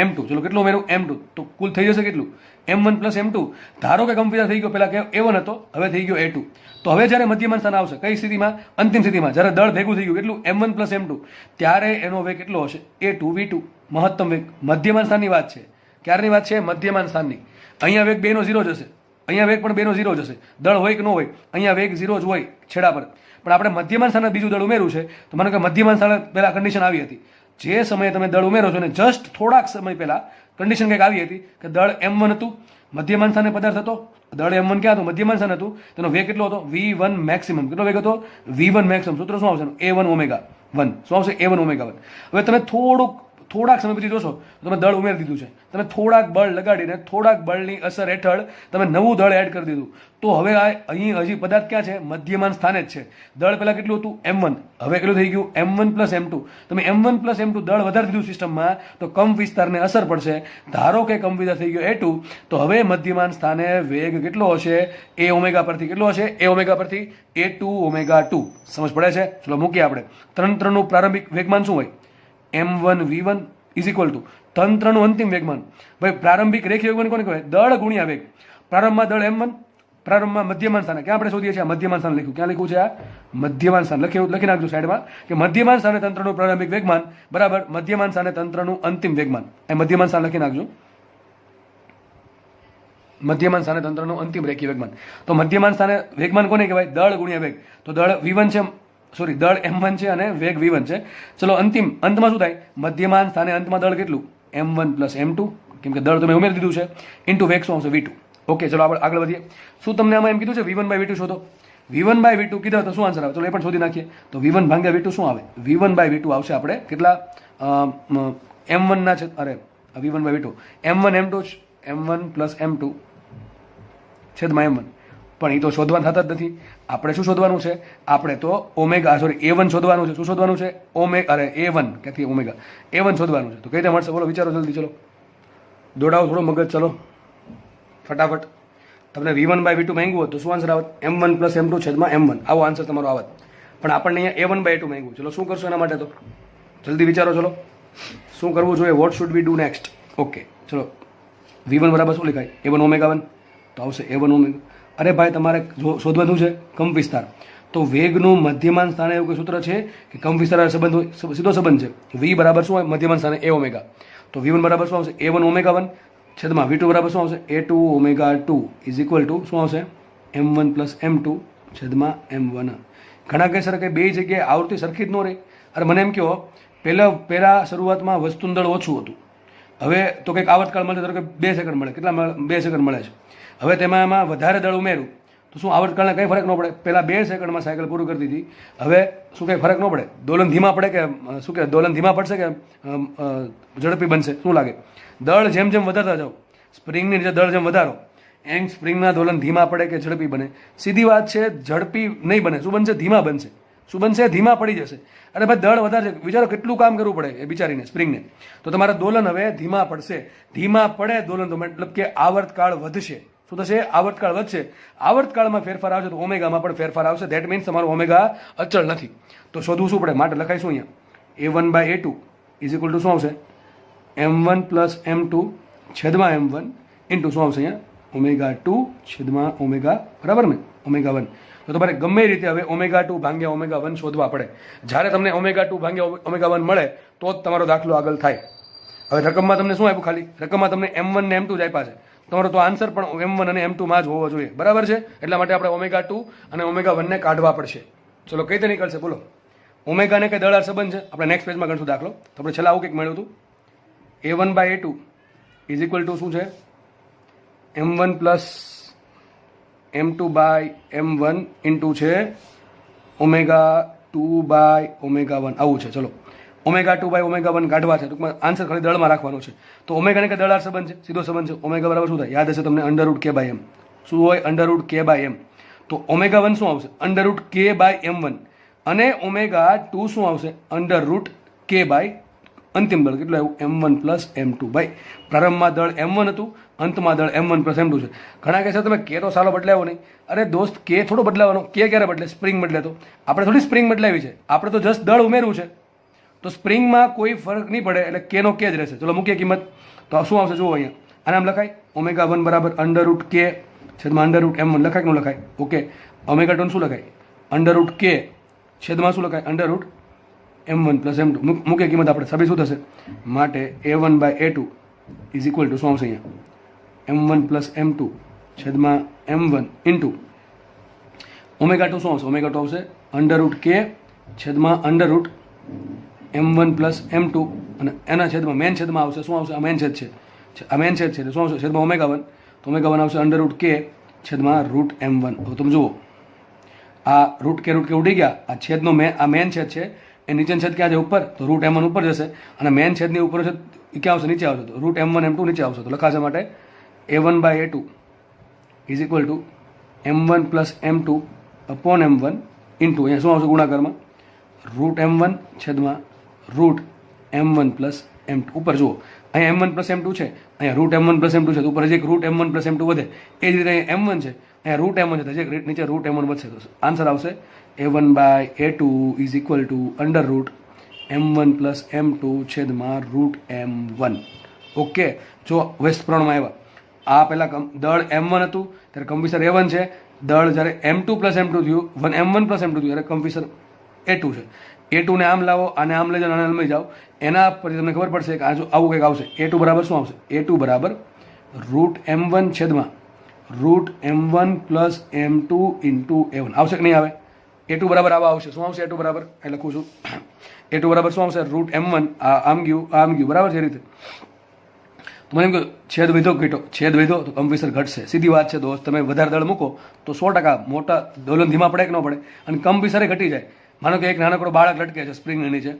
M2. ચલો, કેટલું ઉમેર્યું? M2. તો કુલ થઈ જશે કેટલું? M1 plus M2. ધારો કે કંપ વિસ્તાર થઈ ગયો, પહેલા A1 હતો, હવે થઈ ગયો A2. તો હવે જ્યારે મધ્યમાન સ્થાન આવશે, કઈ સ્થિતિમાં? અંતિમ સ્થિતિમાં, જ્યારે દળ ભેગું થઈ ગયું, કેટલું? M1 પ્લસ M2, ત્યારે એનો વેગ કેટલો હશે? A2 V2, મહત્તમ વેગ. મધ્યમાન સ્થાનની વાત છે. ક્યારની વાત છે? મધ્યમાન સ્થાનની. અહીંયા વેગ 2 નો 0 જશે, અહીંયા વેગ પણ 2 નો 0 જશે. દળ હોય કે ન હોય, અહીંયા વેગ 0 જ હોય છેડા પર. પણ આપણે મધ્યમાન સ્થાને બીજું દળ ઉમેર્યું છે, તો માનો કે મધ્યમાન સ્થાને પહેલા કન્ડિશન આવી હતી, જે સમયે તમે દળ ઉમેરો છો ને જસ્ટ થોડાક સમય પહેલા કન્ડિશન કંઈક આવી હતી કે દળ M1 હતું, મધ્યમાન સ્થાને પદાર્થ હતો, દળ M1 ક્યાં હતું? મધ્યમાન સ્થાન હતું, તેનો વેગ કેટલો હતો? V1 maximum. કેટલો વેગ હતો? V1 maximum. સૂત્ર શું આવશે? A1 omega 1. શું આવશે? A1 omega 1. હવે તમે થોડાક સમય પછી જોશો તો તમે દળ ઉમેરી દીધું છે, તમે થોડાક બળ લગાડીને થોડાક બળની અસર હેઠળ તમે નવું દળ એડ કરી દીધું. તો હવે અહીં હજી પદાર્થ ક્યાં છે? મધ્યમાન સ્થાને જ છે. દળ પહેલા કેટલું હતું? M1, હવે કેટલું થઈ ગયું? M1 plus M2. તમે M1 પ્લસ M2 દળ વધારી દીધું સિસ્ટમમાં, તો કંપ વિસ્તારને અસર પડશે. ધારો કે કંપ વિસ્તાર થઈ ગયો A2, તો હવે મધ્યમાન સ્થાને વેગ કેટલો હશે? A ઓમેગા પરથી કેટલો હશે? A ઓમેગા પરથી A2 ઓમેગા 2. સમજ પડે છે? ચલો મૂકીએ આપણે. તંત્રનું પ્રારંભિક વેગમાન શું હોય? M1 V1 is equal two તંત્રનું અંતિમ વેગમાન. ભાઈ પ્રારંભિક રેખીય વેગમાન કોને કહેવાય? દળ ગુણ્યા વેગ. પ્રારંભમાં દળ M1, પ્રારંભમાં મધ્યમાન સ્થાને. ક્યાં આપણે શોધીએ છીએ? મધ્યમાન સ્થાન લખ્યું. ક્યાં લખ્યું છે? આ મધ્યમાન સ્થાન લખી નાખજો સાઈડમાં, કે મધ્યમાન સ્થાને તંત્રનું પ્રારંભિક વેગમાન બરાબર મધ્યમાન સ્થાને તંત્રનું અંતિમ વેગમાન. એ મધ્યમાન સ્થાન લખી નાખજો, મધ્યમાન સ્થાને તંત્રનું અંતિમ રેખીય વેગમાન. તો મધ્યમાન સ્થાને વેગમાન કોને કહેવાય? દળ ગુણ્યા વેગ. તો દળ V1 છે, સોરી દળ M1 છે અને વેગ V1 છે. ચલો અંતમાં શું થાય? મધ્યમાન સ્થાને અંતમાં દળ કેટલું? M1 પ્લસ M2, કેમ કે દળ તમે ઉમેરી દીધું છે, ઇન્ટુ વેગ શું આવશે? V2. ઓકે, ચલો આપણે આગળ વધીએ. શું તમને આમાં એમ કીધું છે V1 બાય V2 શોધો? V1 બાય V2 કીધા તો શું આન્સર આવે? ચલો એ પણ શોધી નાખીએ. તો V1 ભાગ્યા V2 શું આવે? V1 બાય V2 આવશે આપણે કેટલા? M1 ના છે, અરે V1 by V2 M1 M2 M1 plus M2 છેદમાં M1. પણ એ તો શોધવાનું થતા જ નથી. આપણે શું શોધવાનું છે? આપણે તો ઓમેગા A1 શોધવાનું છે. શું શોધવાનું છે? A1 ક્યાંથી ઓમેગા A1 શોધવાનું છે. તો કઈ રીતે મળશે? બોલો, વિચારો જલ્દી. ચલો દોડાવો થોડો મગજ, ચલો ફટાફટ. તમને V1 બાય V2 માંગ્યું હોત તો શું આન્સર આવત? M1 પ્લસ M2 છેદમાં M1. આવો આન્સર તમારો આવત. પણ આપણને અહીંયા A1 બાય 2 માંગ્યું. ચલો શું કરશો એના માટે? તો જલ્દી વિચારો. ચલો શું કરવું જોઈએ? Vote should we do next? Okay, ચલો V1 બરાબર શું લખાય? A1 omega 1. તો આવશે A1 ઓમેગા. અરે ભાઈ, તમારે શોધવાનું છે કંપ વિસ્તાર. તો વેગનું મધ્યમાન સ્થાને એવું કોઈ સૂત્ર છે કે કંપ વિસ્તાર સંબંધ હોય? સીધો સંબંધ છે. V બરાબર શું હોય? મધ્યમાન સ્થાને A ઓમેગા. તો V1 બરાબર શું આવશે? A1 ઓમેગા 1 છેદમાં V2 બરાબર શું આવશે? A2 omega 2 is equal two શું આવશે? M1 પ્લસ M2 છેદમાં M1. ઘણા કહે સર કે બે જગ્યાએ આવૃત્તિ સરખી જ ન રહે. અરે મને એમ કહો, પહેલા શરૂઆતમાં વસ્તુનું દળ ઓછું હતું, હવે તો કંઈક આવર્તકાળ મળે, ધારો કે 2 સેકન્ડ મળે. કેટલા 2 સેકન્ડ મળે છે. હવે તેમાં વધારે દળ ઉમેરું તો શું આવર્તકાળને કંઈ ફરક ન પડે? પહેલાં 2 સેકન્ડમાં સાયકલ પૂરું કરતી હતી, હવે શું કંઈ ફરક ન પડે? દોલન ધીમા પડે કે શું કે દોલન ધીમા પડશે કે ઝડપી બનશે? શું લાગે? દળ જેમ જેમ વધારતા જાઓ, સ્પ્રિંગની રીતે દળ જેમ વધારો એમ સ્પ્રિંગના દોલન ધીમા પડે કે ઝડપી બને? સીધી વાત છે, ઝડપી નહીં બને. શું બનશે? ધીમા બનશે. શું બનશે? ધીમા પડી જશે. અરે ભાઈ દળ વધારે છે, વિચારો કેટલું કામ કરવું પડે એ બિચારીને સ્પ્રિંગને. તો તમારા દોલન હવે ધીમા પડશે. ધીમા પડે દોલન તો મતલબ કે આવર્તકાળ વધશે. શું થશે? આવર્તકાળ વધશે. આવર્તકાળમાં ફેરફાર આવશે તો ઓમેગામાં પણ ફેરફાર આવશે. ધેટ મીન્સ તમારો ઓમેગા અચળ નથી. તો શોધવું શું પડે? માટે લખાઈશું અહીંયા A1/A2 ઇઝ ઇક્વલ ટુ શું આવશે? M1 પ્લસ M2 છેદમાં M1 ઇન્ટુ શું આવશે અહીંયા? ω2 છેદમાં ઓમેગા, બરાબર ને? ω1. તો તમારે ગમે રીતે હવે ω2 ભાગ્યા ω1 શોધવા પડે. જ્યારે તમને ω2 ભાગ્યા ω1 મળે તો જ તમારો દાખલો આગળ થાય. હવે રકમમાં તમને શું આપ્યું? ખાલી રકમમાં તમને M1 ને M2 જ આપ્યા છે. તમારો તો આન્સર પણ M1 અને M2 માં જ હોવો જોઈએ, બરાબર છે? એટલા માટે આપણે ω2 અને ω1 ને કાઢવા પડશે. ચલો કઈ રીતે નીકળશે બોલો? ઓમેગાને કઈ દળાર સંબંધ છે? આપણે નેક્સ્ટ પેજમાં ગણશું દાખલો. તો આપણે છેલ્લા આવું કંઈક મળ્યું હતું. A1/A2 ઇઝ ઇક્વલ ટુ શું છે? M1 પ્લસ M2/M1 ઇન્ટુ છે ω2/ω1. આવું છે. ચલો ω2/ω1 કાઢવા છે. ટૂંકમાં આન્સર ખાલી દળમાં રાખવાનો છે. તો ઓમેગાને કે દળાર સંબંધ છે, સીધો સંબંધ છે. ઓમેગા બરાબર શું થાય? યાદ હશે તમને, √k/m. શું હોય? √k/m. તો ω1 શું આવશે? √k/m1 અને ω2 શું આવશે? √k/ અંતિમ દળ કેટલું આવ્યું? M1 plus M2. ભાઈ પ્રારંભમાં દળ M1 હતું, અંતમાં દળ M1 પ્લસ M2 છે. ઘણા કહેશે તમે કે તો સાલો બદલાવો નહીં. અરે દોસ્ત કે થોડો બદલાવાનો. કે ક્યારે બદલે? સ્પ્રિંગ બદલે તો. આપણે થોડી સ્પ્રિંગ બદલાવી છે, આપણે તો જસ્ટ દળ ઉમેરવું છે. તો સ્પ્રિંગમાં કોઈ ફરક નહીં પડે એટલે કેનો કે જ રહેશે. ચલો મૂકીએ કિંમત. તો શું આવશે જુઓ અહીંયા? આને આમ લખાય ω1 બરાબર √k છેદમાં √M1. લખાય કે ન લખાય? ઓકે. ω2 શું લખાય? √k છેદમાં શું લખાય? √M1 plus M2. મૂકીએ કિંમત આપણે. સભી શું થશે? માટે A1/A2 ઇઝ ઇક્વલ ટુ શું આવશે અહીંયા? M1 પ્લસ M2 છેદમાં M1 ઇન્ટુ ω2 શું આવશે? ω2 આવશે √k છેદમાં √M1 પ્લસ M2 અને એના છેદમાં મેન છેદમાં આવશે શું આવશે? આ મેન છેદ છે, આ મેન છેદ છે એટલે શું આવશે? છેદમાં ω1. તો ω1 આવશે √k છેદમાં √M1. તો તમે જુઓ આ √k ઉડી ગયા. આ છેદનો આ મેન છેદ છે, એ નીચેનો છેદ ક્યાં છે? ઉપર. તો √M1 ઉપર જશે અને મેન છેદની ઉપર છે એ ક્યાં આવશે? નીચે આવશે. તો √M1 M2 નીચે આવશે. તો લખાશે માટે A1/A2 is equal two M1 plus M2 upon M1 into અહીંયા શું આવશે ગુણાકારમાં? √M1 છેદમાં √M1 પ્લસ M2. ઉપર જુઓ અહીંયા M1 પ્લસ M2 છે, અહીંયા √M1 પ્લસ M2 છે. તો ઉપર હજી એક √M1 પ્લસ M2 વધે. એ જ રીતે અહીંયા M1 છે, અહીંયા √M1 છે, હજી નીચે √M1 વધશે. તો આન્સર આવશે A1/A2 is equal two √M1 plus M2 છેદમાં √M1. ઓકે. જો વેસ્ટ પ્રમાણમાં આવ્યા. આ પહેલાં દળ M1 હતું ત્યારે કંપીસર A1 છે. દળ જ્યારે M2 પ્લસ M2 થયું, M1 પ્લસ M2 થયું ત્યારે કંપીસર A2 છે. A2 ને આમ લાવો, આને આમ લઈ જાઓ, આને આમ લઈ જાઓ. એના પરથી તમને ખબર પડશે કે આ જો આવું કંઈક આવશે. A2 બરાબર શું આવશે? A2 બરાબર √M1 છેદમાં √M1 plus M2 into A1. આવશે કે નહીં આવે? A2 બરાબર આવા આવશે. શું આવશે? A2 બરાબર એ લખું છું. A2 બરાબર શું આવશે? √M1 આમ ગયું બરાબર છે એ રીતે. તો મને એમ કહ્યું છેદ વધ્યો ઘટ્યો, છેદ વધ્યો તો કંપીસર ઘટશે. સીધી વાત છે દોસ્ત. તમે વધારે દળ મૂકો તો 100% મોટા દોલન ધીમા પડે કે ન પડે? અને કંપીસરે ઘટી જાય. માનો કે એક નાનકડો બાળક લટકે છે સ્પ્રિંગની નીચે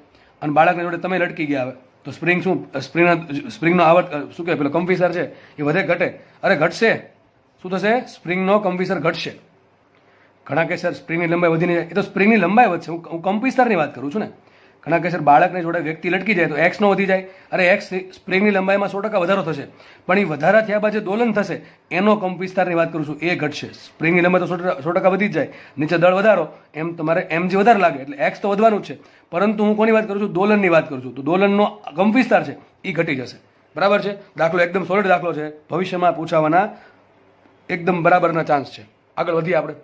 અને બાળકની જોડે તમે લટકી ગયા હવે તો સ્પ્રિંગ શું? સ્પ્રિંગનો આવર્ત શું કહેવાય? પેલો કંપીસર છે એ વધે ઘટે? અરે ઘટશે. શું થશે? સ્પ્રિંગનો કંપીસર ઘટશે. ઘણા કે સર સ્પ્રિંગની લંબાઈ વધીને જાય. એ તો સ્પ્રિંગની લંબાઈ વધશે. હું કંપીસરની વાત કરું છું ને. ઘણા કે સર બાળકની જોડે વ્યક્તિ લટકી જાય તો એક્સ નો વધી જાય. અરે એક્સ સ્પ્રિંગની લંબાઈમાં 100% વધારો થશે, પણ એ વધારા થયા બાદ જે દોલન થશે એનો કંપવિસ્તારની વાત કરું છું, એ ઘટશે. સ્પ્રિંગની લંબાઈ તો 100% વધી જ જાય, નીચે દળ વધારો એમ તમારે એમ જે વધારે લાગે એટલે એક્સ તો વધવાનું જ છે, પરંતુ હું કોની વાત કરું છું? દોલનની વાત કરું છું. તો દોલનનો કંપવિસ્તાર છે એ ઘટી જશે. બરાબર છે? દાખલો એકદમ સોલિડ દાખલો છે, ભવિષ્યમાં પૂછાવાના એકદમ બરાબરના ચાન્સ છે. આગળ વધીએ આપણે.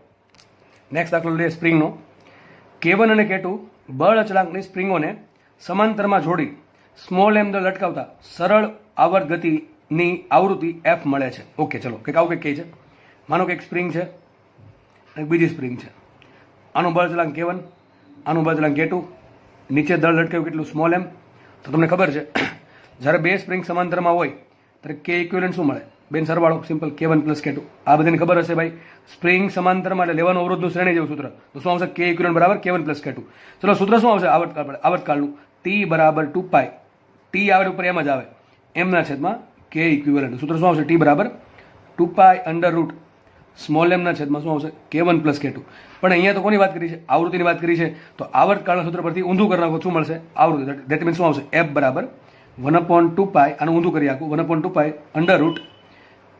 નેક્સ્ટ દાખલો લઈએ સ્પ્રિંગનો. K1 અને K2 બળ અચળાંકની સ્પ્રિંગોને સમાંતરમાં જોડી સ્મોલ m દળ લટકાવતા સરળ આવર્ત ગતિની આવૃત્તિ f મળે છે. ઓકે, ચલો કંઈક આવું કંઈક કહે છે. માનો કે એક સ્પ્રિંગ છે અને બીજી સ્પ્રિંગ છે. આનું બળ અચળાંક K1, આનું બળ અચળાંક K2, નીચે દળ લટકાવ્યું કેટલું? Small m. તો તમને ખબર છે જ્યારે બે સ્પ્રિંગ સમાંતરમાં હોય ત્યારે K ઇક્વિવેલન્ટ શું મળે? બેન સરવાળો સિમ્પલ K1 પ્લસ K2. આ બધાને ખબર હશે ભાઈ, સ્પ્રિંગ સમાંતરમાં એટલે લેવાનું અવરોધનું શ્રેણી જેવું સૂત્ર. તો શું આવશે? K ઇક્વિવેલન્ટ બરાબર K1 પ્લસ K2. ચલો સૂત્ર શું આવશે આવર્તકાળનું? T બરાબર 2π, T આવે ઉપર એમ જ આવે, એમના છેદમાં K ઇક્વિવેલન્ટ. સૂત્ર શું આવશે? T બરાબર 2π અંડર રૂટ સ્મોલ એમના છેદમાં શું આવશે? K1 plus K2. પણ અહીંયા તો કોની વાત કરી છે? આવૃત્તિની વાત કરી છે. તો આવર્તકાળના સૂત્ર પરથી ઊંધું કરી નાખો, શું મળશે? આવૃત્તિ. દેટ મીન્સ શું આવશે? F બરાબર 1/2π, આનું ઊંધું કરી આખું, 1/2π under root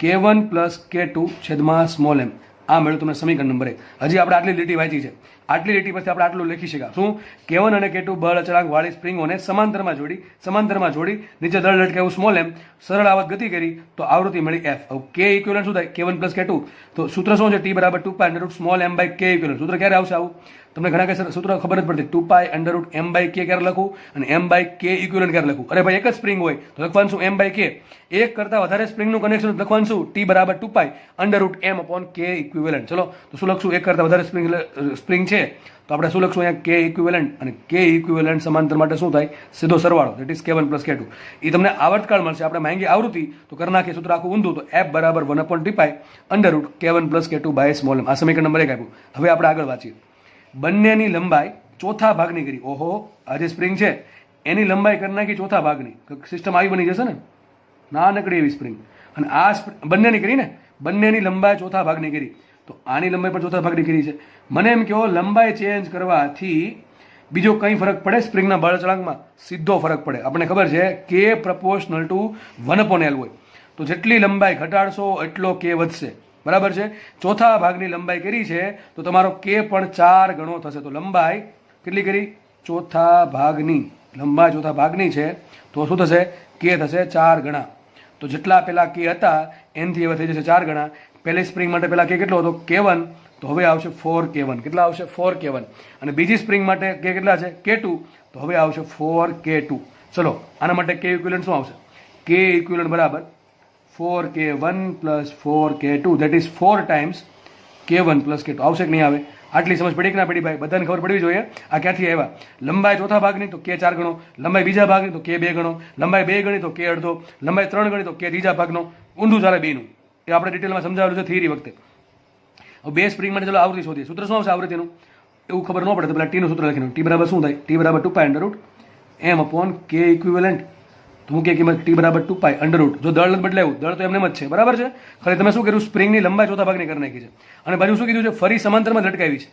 K1 plus K2 છેદમાં સ્મોલ એમ. આ મળ્યું તમને સમીકરણ નંબર 1. હજી આપણે આટલી લીટી વાંચી છે. આટલી લીટી પરથી આપણે આટલું લખી શકાય. શું? K1 અને K2 બળ અચળાંક વાળી સ્પ્રિંગોને સમાંતરમાં જોડી નીચે દળ લટકાવ્યું સ્મોલ એમ, સરળ આવત ગતિ કરી તો આવૃત્તિ મળી F. હવે K ઇક્વિવેલન્ટ શું થાય? K1 plus K2. તો સૂત્ર શું છે? T બરાબર 2π under root small m by K equivalent. સૂત્ર ક્યારે આવશે આવું? તમને ઘણા કઈ સૂત્ર ખબર જ પડતી. 2π under root m by K ક્યારે લખું અને એમ બાય K ઇક્વિવેલન્ટ ક્યારે લખું? અરે ભાઈ એક જ સ્પ્રિંગ હોય તો લખવાનું શું? M by K. એક કરતા વધારે સ્પ્રિંગનું કનેક્શન લખવાનું શું? T બરાબર 2π under root m upon K equivalent. ચલો તો શું લખશું? એક કરતા વધારે સ્પ્રિંગ છે તો આપણે શું લખશું? અહીંયા K ઇક્વિવેલન્ટ, અને K ઇક્વિવેલન્ટ સમાંતર માટે શું થાય? સીધો સરવાળો, that is K1 plus K2. એ તમને આવર્તકાળ મળશે. આપણે માંગી આવૃત્તિ તો કરી નાખીએ સૂત્ર આખું ઊંધું, તો F બરાબર 1/2π under root K1 plus K2 by small m. આ સમીકરણ નંબર 1 આપ્યું. હવે આપણે આગળ વાંચીએ. બંનેની લંબાઈ ચોથા ભાગની કરી. ઓહો, આ જે સ્પ્રિંગ છે એની લંબાઈ કરી નાખી ચોથા ભાગની. સિસ્ટમ આવી બની જશે ને, નાનકડી એવી સ્પ્રિંગ. અને આ બંનેની કરી ને, બંનેની લંબાઈ ચોથા ભાગની કરી. તો આની લંબાઈ પણ ચોથા ભાગની કરી છે. મને એમ કહો, લંબાઈ ચેન્જ કરવાથી બીજો કંઈ ફરક પડે સ્પ્રિંગના બળ અચળાંકમાં? સીધો ફરક પડે. આપણને ખબર છે K પ્રપોર્શનલ ટુ 1/L હોય. તો જેટલી લંબાઈ ઘટાડશો એટલો K વધશે. બરાબર છે? ચોથા ભાગની લંબાઈ કરી છે તો તમારો K પણ 4 ગણો થશે. તો લંબાઈ કેટલી કરી? ચોથા ભાગની. લંબાઈ ચોથા ભાગની છે તો શું થશે? K થશે 4 ગણા. તો જેટલા પેલા K હતા એનથી હવે થઈ જશે 4 ગણા. પહેલી સ્પ્રિંગ માટે પેલા K કેટલો હતો? K1. તો હવે આવશે 4K1. કેટલા આવશે? 4K1. અને બીજી સ્પ્રિંગ માટે K કેટલા છે? K2. તો હવે આવશે 4K2. ચલો આના માટે K ઇક્વિવેલન્ટ શું આવશે? K ઇક્વિવેલન્ટ બરાબર 4K1 plus 4K2, that is 4 times K1 plus K2. આવશે કે નહીં આવે? આટલી સમજ પડી કે ના પડી ભાઈ? બધાને ખબર પડવી જોઈએ. આ ક્યાંથી આવ્યા? લંબાઈ ચોથા ભાગની તો K 4 ગણો, લંબાઈ બીજા ભાગની તો K 2 ગણો, લંબાઈ 2 ગણી તો K અડધો, લંબાઈ 3 ગણી તો K ત્રીજા ભાગનો. ઊંધું ચાલે બેનું. એ આપણે ડિટેલમાં સમજાવેલું છે થિયરી વખતે. હવે બે સ્પ્રિંગ માટે ચલો આવૃત્તિ શોધીએ. સૂત્ર શું આવશે આવૃત્તિનું? એવું ખબર ન પડે તો પેલા ટીનું સૂત્ર લખીને. T બરાબર શું થાય? T બરાબર 2π under root m upon K equivalent. તો હું કે કિંમત T બરાબર 2π અંડર રૂટ. જો દળ બદલાયું, દળ તો એમને જ છે. બરાબર છે? ખાલી તમે શું કર્યું? સ્પ્રિંગની લંબાઈ ચોથા ભાગની કરી નાખી છે. અને બાજુ શું કીધું છે? ફરી સમાંતરમાં લટકાવી છે.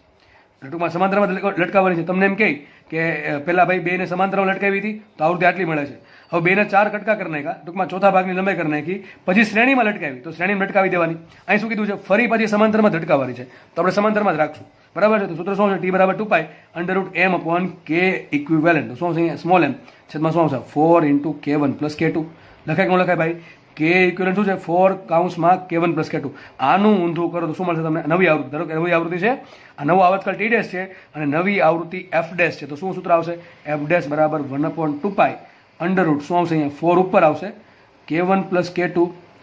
ટૂંકમાં સમાંતરમાં લટકાવવાની છે. તમને એમ કહે કે પેલા ભાઈ બેને સમાંતરમાં લટકાવી હતી તો આવૃત્તિ આટલી મળે છે. હવે બેને 4 કટકા કરી નાખ્યા, ટૂંકમાં ચોથા ભાગની લંબાઈ કરી નાખી, પછી શ્રેણીમાં લટકાવી તો શ્રેણીમાં લટકાવી દેવાની. અહીં શું કીધું છે? ફરી પછી સમાંતરમાં લટકાવવાની છે. તો આપણે સમાંતરમાં જ રાખશું. બરાબર છે? તો સૂત્ર શું છે? T બરાબર 2π under root m upon K equivalent. તો શું છે? સ્મોલ એમ છેદમાં શું આવશે? 4 × K1 પ્લસ K2. લખાય કે ન લખાય ભાઈ? K ઇક્વિવેલન્ટ શું છે? 4 કૌંસમાં K1 પ્લસ K2. આનું ઊંધું કરો તો શું મળશે તમને? નવી આવૃત્તિ. ધારો કે નવી આવૃત્તિ છે, આ નવો આવર્તકાળ T ડેશ છે અને નવી આવૃત્તિ F ડેશ છે. તો શું સૂત્ર આવશે? F ડેશ બરાબર 1/2π અંડર રૂટ શું આવશે? અહીંયા 4 ઉપર આવશે K1 પ્લસ K2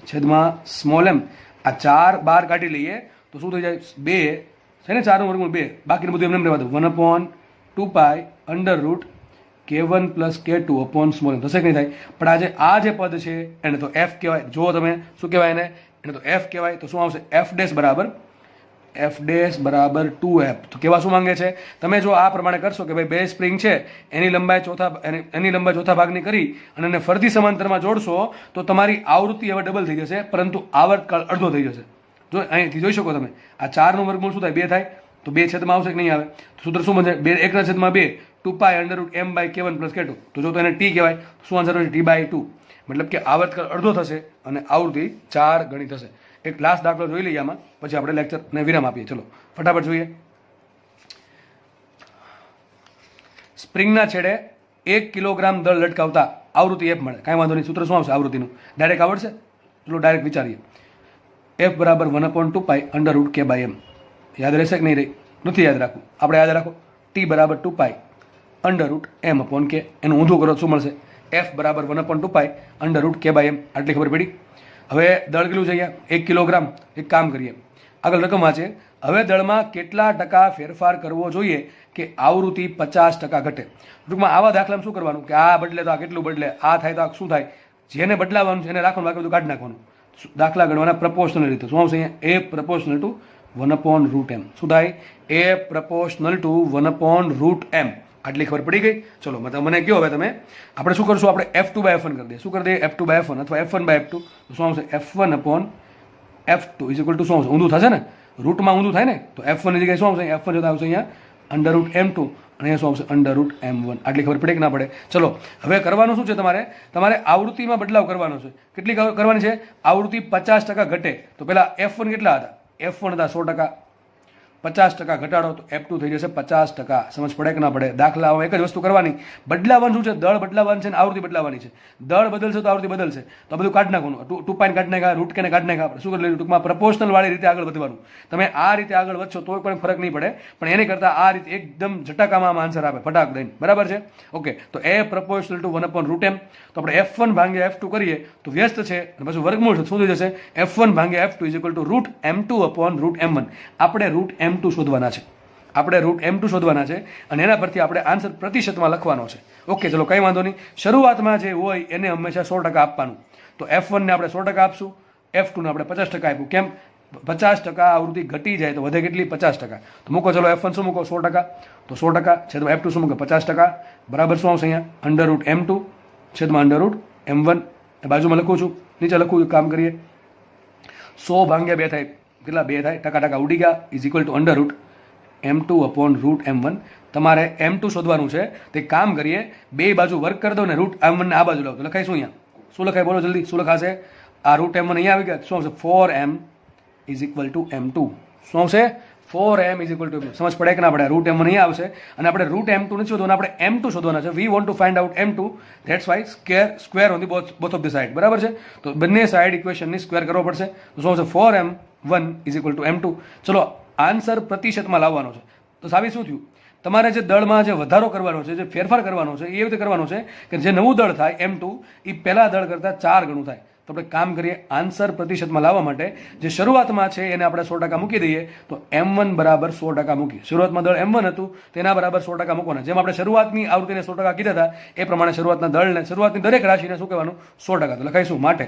છેદમાં સ્મોલ એમ. આ 4 બહાર કાઢી લઈએ તો શું થઈ જાય? 2 છે ને, 4 નું વર્ગમૂળ 2. બાકીનું બધું એમને રહેવા દો. 1/2π under root K1 plus K2 upon small m. થશે કે નહીં થાય? પણ આ જે પદ છે એને તો F કહેવાય. જો તમે શું કહેવાય એને? એને તો F કહેવાય. તો શું આવશે? F ડેશ બરાબર 2F. તો કેવા શું માંગે છે? તમે જો આ પ્રમાણે કરશો કે ભાઈ બે સ્પ્રિંગ છે એની લંબાઈ ચોથા ભાગની કરી અને એને ફરતી સમાંતરમાં જોડશો તો તમારી આવૃત્તિ હવે ડબલ થઈ જશે, પરંતુ આવર્તકાળ અડધો થઈ જશે. જો અહીંથી જોઈ શકો તમે, આ 4 નું વર્ગમૂળ શું થાય? 2 થાય. તો 2 છેદમાં આવશે કે નહીં આવે? તો સૂત્ર શું બનશે? 1 છેદમાં 2 2π under root m by K1 plus K2. તો જો તો એને T કહેવાય. શું આન્સર હોય? T/2. મતલબ કે આવર્તકાળ અડધો થશે અને આવૃત્તિ 4 ગણી થશે. એક લાસ્ટ દાખલો જોઈ લઈએ આમાં, પછી આપણે લેક્ચરને વિરામ આપીએ. ચલો ફટાફટ જોઈએ. સ્પ્રિંગના છેડે 1 કિલોગ્રામ દળ લટકાવતા આવૃત્તિ F મળે. કાંઈ વાંધો નહીં. સૂત્ર શું આવશે આવૃત્તિનું? ડાયરેક્ટ આવડશે? ચલો ડાયરેક્ટ વિચારીએ. F બરાબર 1/2π અંડર રૂટ K/M. યાદ રહેશે કે નહીં રહી? નથી યાદ રાખવું. આપણે યાદ રાખો. T બરાબર 2π under root M upon K. એનું ઊંધું કરો શું મળશે? F બરાબર 1/2π અંડર રૂટ K/M. આટલી ખબર પડી? હવે દળ કેટલું છે અહીંયા? 1 કિલોગ્રામ. એક કામ કરીએ, આગળ રકમ વાંચે. હવે દળમાં કેટલા ટકા ફેરફાર કરવો જોઈએ કે આવૃત્તિ 50% ઘટે? ટૂંકમાં આવા દાખલામાં શું કરવાનું કે આ બદલે તો આ કેટલું બદલે, આ થાય તો આ શું થાય? જેને બદલાવાનું છે એને રાખવાનું, બાકી બધું કાઢી નાખવાનું. દાખલા ગણવાના પ્રપોર્શનલ રીતે. શું આવશે અહીંયા? એ પ્રપોર્શનલ ટુ 1/√m. શું થાય? એ પ્રપોર્શનલ ટુ 1/√m. આટલી ખબર પડી ગઈ. ચલો મને કહો હવે તમે આપણે શું કરશું? આપણે F2/F1 કરી દઈએ. શું કરી દઈએ? F2/F1 અથવા F1/F2. તો શું આવશે? F1/F2 ઇઝ ઇક્વલ ટુ શું આવશે? ઊંધું થશે ને, રૂટમાં ઊંધું થાય ને, તો F1 ની જગ્યાએ શું આવશે? F1 જતા આવશે અહીંયા √m2 અને અહીંયા શું આવશે? √m1. આટલી ખબર પડે કે ના પડે? ચલો હવે કરવાનું શું છે? તમારે આવૃત્તિમાં બદલાવ કરવાનો છે. કેટલી કરવાની છે? આવૃત્તિ 50% ઘટે તો પેલા F1 કેટલા હતા? F1 હતા 100%. 50% ઘટાડો તો F2 થઈ જશે 50%. સમજ પડે કે ના પડે? દાખલામાં એક જ વસ્તુ કરવાની, બદલાવાનું શું છે? દળ બદલાવાનું છે ને આવૃત્તિ બદલાવાની છે. દળ બદલશે તો આવૃત્તિ બદલશે. તો બધું કાઢ નાખવાનું. 2π કાઢ નાખ્યા, રૂટ કેને કાઢ નાખ્યા. આપણે શું કરી લઈશું? ટૂંકમાં પ્રપોર્શનલ વાળી રીતે આગળ વધવાનું. તમે આ રીતે આગળ વધશો તો કોઈ ફરક નહીં પડે, પણ એની કરતાં આ રીતે એકદમ ઝટાકામાં આન્સર આપે ફટાક દઈને. બરાબર છે? ઓકે, તો એ પ્રપોર્શનલ ટુ 1/√m. તો આપણે F1 ભાગ્યા F2 કરીએ તો વ્યસ્ત છે અને પછી વર્ગમૂળ શું થઈ જશે? F1 ભાગ્યા F2 is equal two √m2/√m1. આપણે √m2 શોધવાના છે. શોધવાના છે અને એના પરથી આપણે આન્સર પ્રતિશતમાં લખવાનો છે. ઓકે, ચલો કંઈ વાંધો નહીં. શરૂઆતમાં જે હોય એને હંમેશા 100% આપવાનું. તો F1 ને આપણે 100% આપશું, F2 ને આપણે 50% આપ્યું. કેમ? 50% આવૃત્તિ ઘટી જાય તો વધે કેટલી? 50%. તો મૂકો, ચલો F1 શું મૂકો? 100%. તો 100% છેદમાં F2 શું મૂકો? 50%. બરાબર શું આવશે અહીંયા? √m2 છેદમાં √m1. બાજુમાં લખું છું, નીચે લખું છું, કામ કરીએ. 100 ભાગ્યા 2 થાય કેટલા? 2 થાય. ટકા ઉડી ગયા. Is equal two √m2/√m1. તમારે m2 શોધવાનું છે. તે કામ કરીએ, બે બાજુ વર્ક કરી દો ને √m1 ને આ બાજુ લાવો તો લખાય શું અહીંયા? શું લખાય? બોલો જલ્દી. શું લખાશે? આ √m1 અહીંયા આવી ગયા. શું આવશે? 4m is equal two m2. શું આવશે? 4m is equal two m2. સમજ પડે કે ના પડે? √m1 અહીંયા આવશે અને આપણે √m2 નથી શોધવાના, આપણે m2 શોધવાના છે. We want to find out m2. That's why square on the both of the side. બરાબર છે? તો બંને સાઇડ ઇક્વેશનની સ્ક્વેર કરવો પડશે. તો શું આવશે? 4m1 is equal two m2. ચલો આન્સર પ્રતિશતમાં લાવવાનો છે. તો સાબિત શું થયું? તમારે જે દળમાં જે વધારો કરવાનો છે, જે ફેરફાર કરવાનો છે, એ રીતે કરવાનો છે કે જે નવું દળ થાય M2 એ પહેલા દળ કરતાં 4 ગણું થાય. તો આપણે કામ કરીએ, આન્સર પ્રતિશતમાં લાવવા માટે જે શરૂઆતમાં છે એને આપણે 100% મૂકી દઈએ. તો M1 બરાબર 100% મૂકી. શરૂઆતમાં દળ M1 હતું તેના બરાબર 100% મૂકવાના. જેમ આપણે શરૂઆતની આવૃત્તિને 100% કીધા હતા એ પ્રમાણે શરૂઆતના દળને, શરૂઆતની દરેક રાશિને શું કહેવાનું? 100%. તો લખાઈશું માટે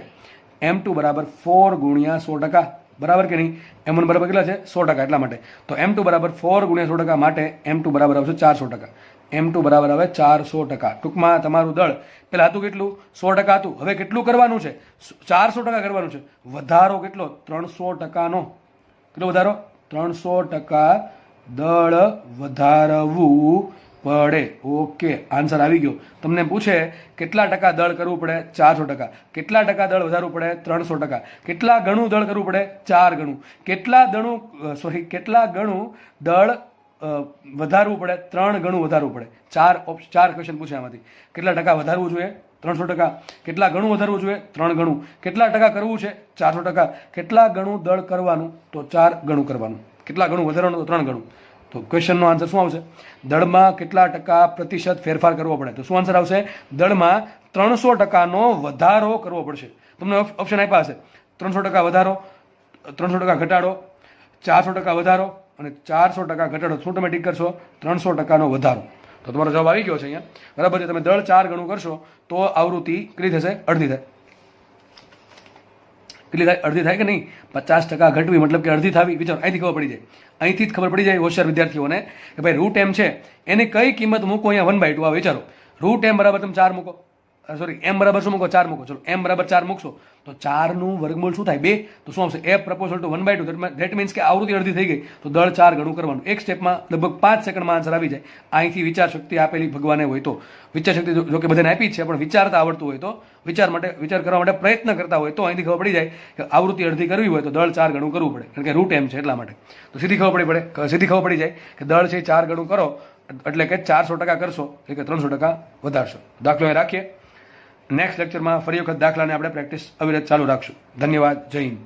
M2 બરાબર 4 ગુણ્યા 100%. બરાબર કે નહીં? M1 બરાબર કેટલા છે? 100%. એટલા માટે તો M2 બરાબર 4 ગુણ્યા 100% માટે M2 બરાબર આવશે 400%. M2 બરાબર આવે 400%. ટૂંકમાં તમારું દળ પહેલાં હતું કેટલું? 100% હતું. હવે કેટલું કરવાનું છે? 400% કરવાનું છે. વધારો કેટલો? 300%નો. કેટલો વધારો? 300% દળ વધારવું પડે. ઓકે, આન્સર આવી ગયો. તમને પૂછે કેટલા ટકા દળ કરવું પડે? 400%. કેટલા ટકા દળ વધારવું પડે? 300%. કેટલા ગણું દળ કરવું પડે? 4 ગણું. કેટલા ગણું દળ વધારવું પડે? 3 ગણું વધારવું પડે. 4 ક્વેશ્ચન પૂછે આમાંથી. કેટલા ટકા વધારવું જોઈએ? 300%. કેટલા ગણું વધારવું જોઈએ? 3 ગણું. કેટલા ટકા કરવું છે? 400%. કેટલા ગણું દળ કરવાનું? તો 4 ગણું કરવાનું. કેટલા ગણું વધારવાનું? તો 3 ગણું. તો ક્વેશ્ચનનો આન્સર શું આવશે? દળમાં કેટલા ટકા પ્રતિશત ફેરફાર કરવો પડે? તો શું આન્સર આવશે? દળમાં 300%નો વધારો કરવો પડશે. તમને ઓપ્શન આપ્યા હશે 300% વધારો, 300% ઘટાડો, 400% વધારો અને 400% ઘટાડો. શું તમે ટીક કરશો? 300%નો વધારો. તો તમારો જવાબ આવી ગયો છે અહીંયા. બરાબર છે? તમે દળ 4 ગણું કરશો તો આવૃત્તિ કેટલી થશે? અડધી થાય. કેટલી થાય? અડધી થાય કે નહીં? 50% ઘટવી મતલબ કે અડધી થવી. વિચારો, અહીંથી ખબર પડી જાય. અહીંથી જ ખબર પડી જાય હોશિયાર વિદ્યાર્થીઓને કે ભાઈ √m છે એની કઈ કિંમત મૂકો અહીંયા 1/2. આ વિચારો, √m બરાબર તમે 4 મૂકો, સોરી m બરાબર શું મૂકો? 4 મૂકો. ચલો m બરાબર 4 મૂકશો તો 4નું વર્ગમૂળ શું થાય? 2. તો શું આવશે? f proportional to 1/2. That means કે આવૃત્તિ અડધી થઈ ગઈ તો દળ 4 ગણું કરવાનું. એક સ્ટેપમાં લગભગ 5 સેકન્ડમાં આન્સર આવી જાય. અહીંથી વિચાર શક્તિ આપેલી ભગવાને હોય તો, વિચાર શક્તિ જો કે બધાને આપી જ છે, પણ વિચારતા આવડતું હોય તો, વિચાર કરવા માટે પ્રયત્ન કરતા હોય તો અહીંથી ખબર પડી જાય કે આવૃત્તિ અડધી કરવી હોય તો દળ 4 ગણું કરવું પડે. કારણ કે √m છે એટલા માટે. તો સીધી ખબર પડી જાય કે દળ છે 4 ગણું કરો એટલે કે 400% કરશો એટલે કે 300% વધારશો. દાખલો એ રાખીએ. નેક્સ્ટ લેક્ચરમાં ફરી વખત દાખલાને આપણે પ્રેક્ટિસ અવિરત ચાલુ રાખશું. ધન્યવાદ. જય હિન્દ.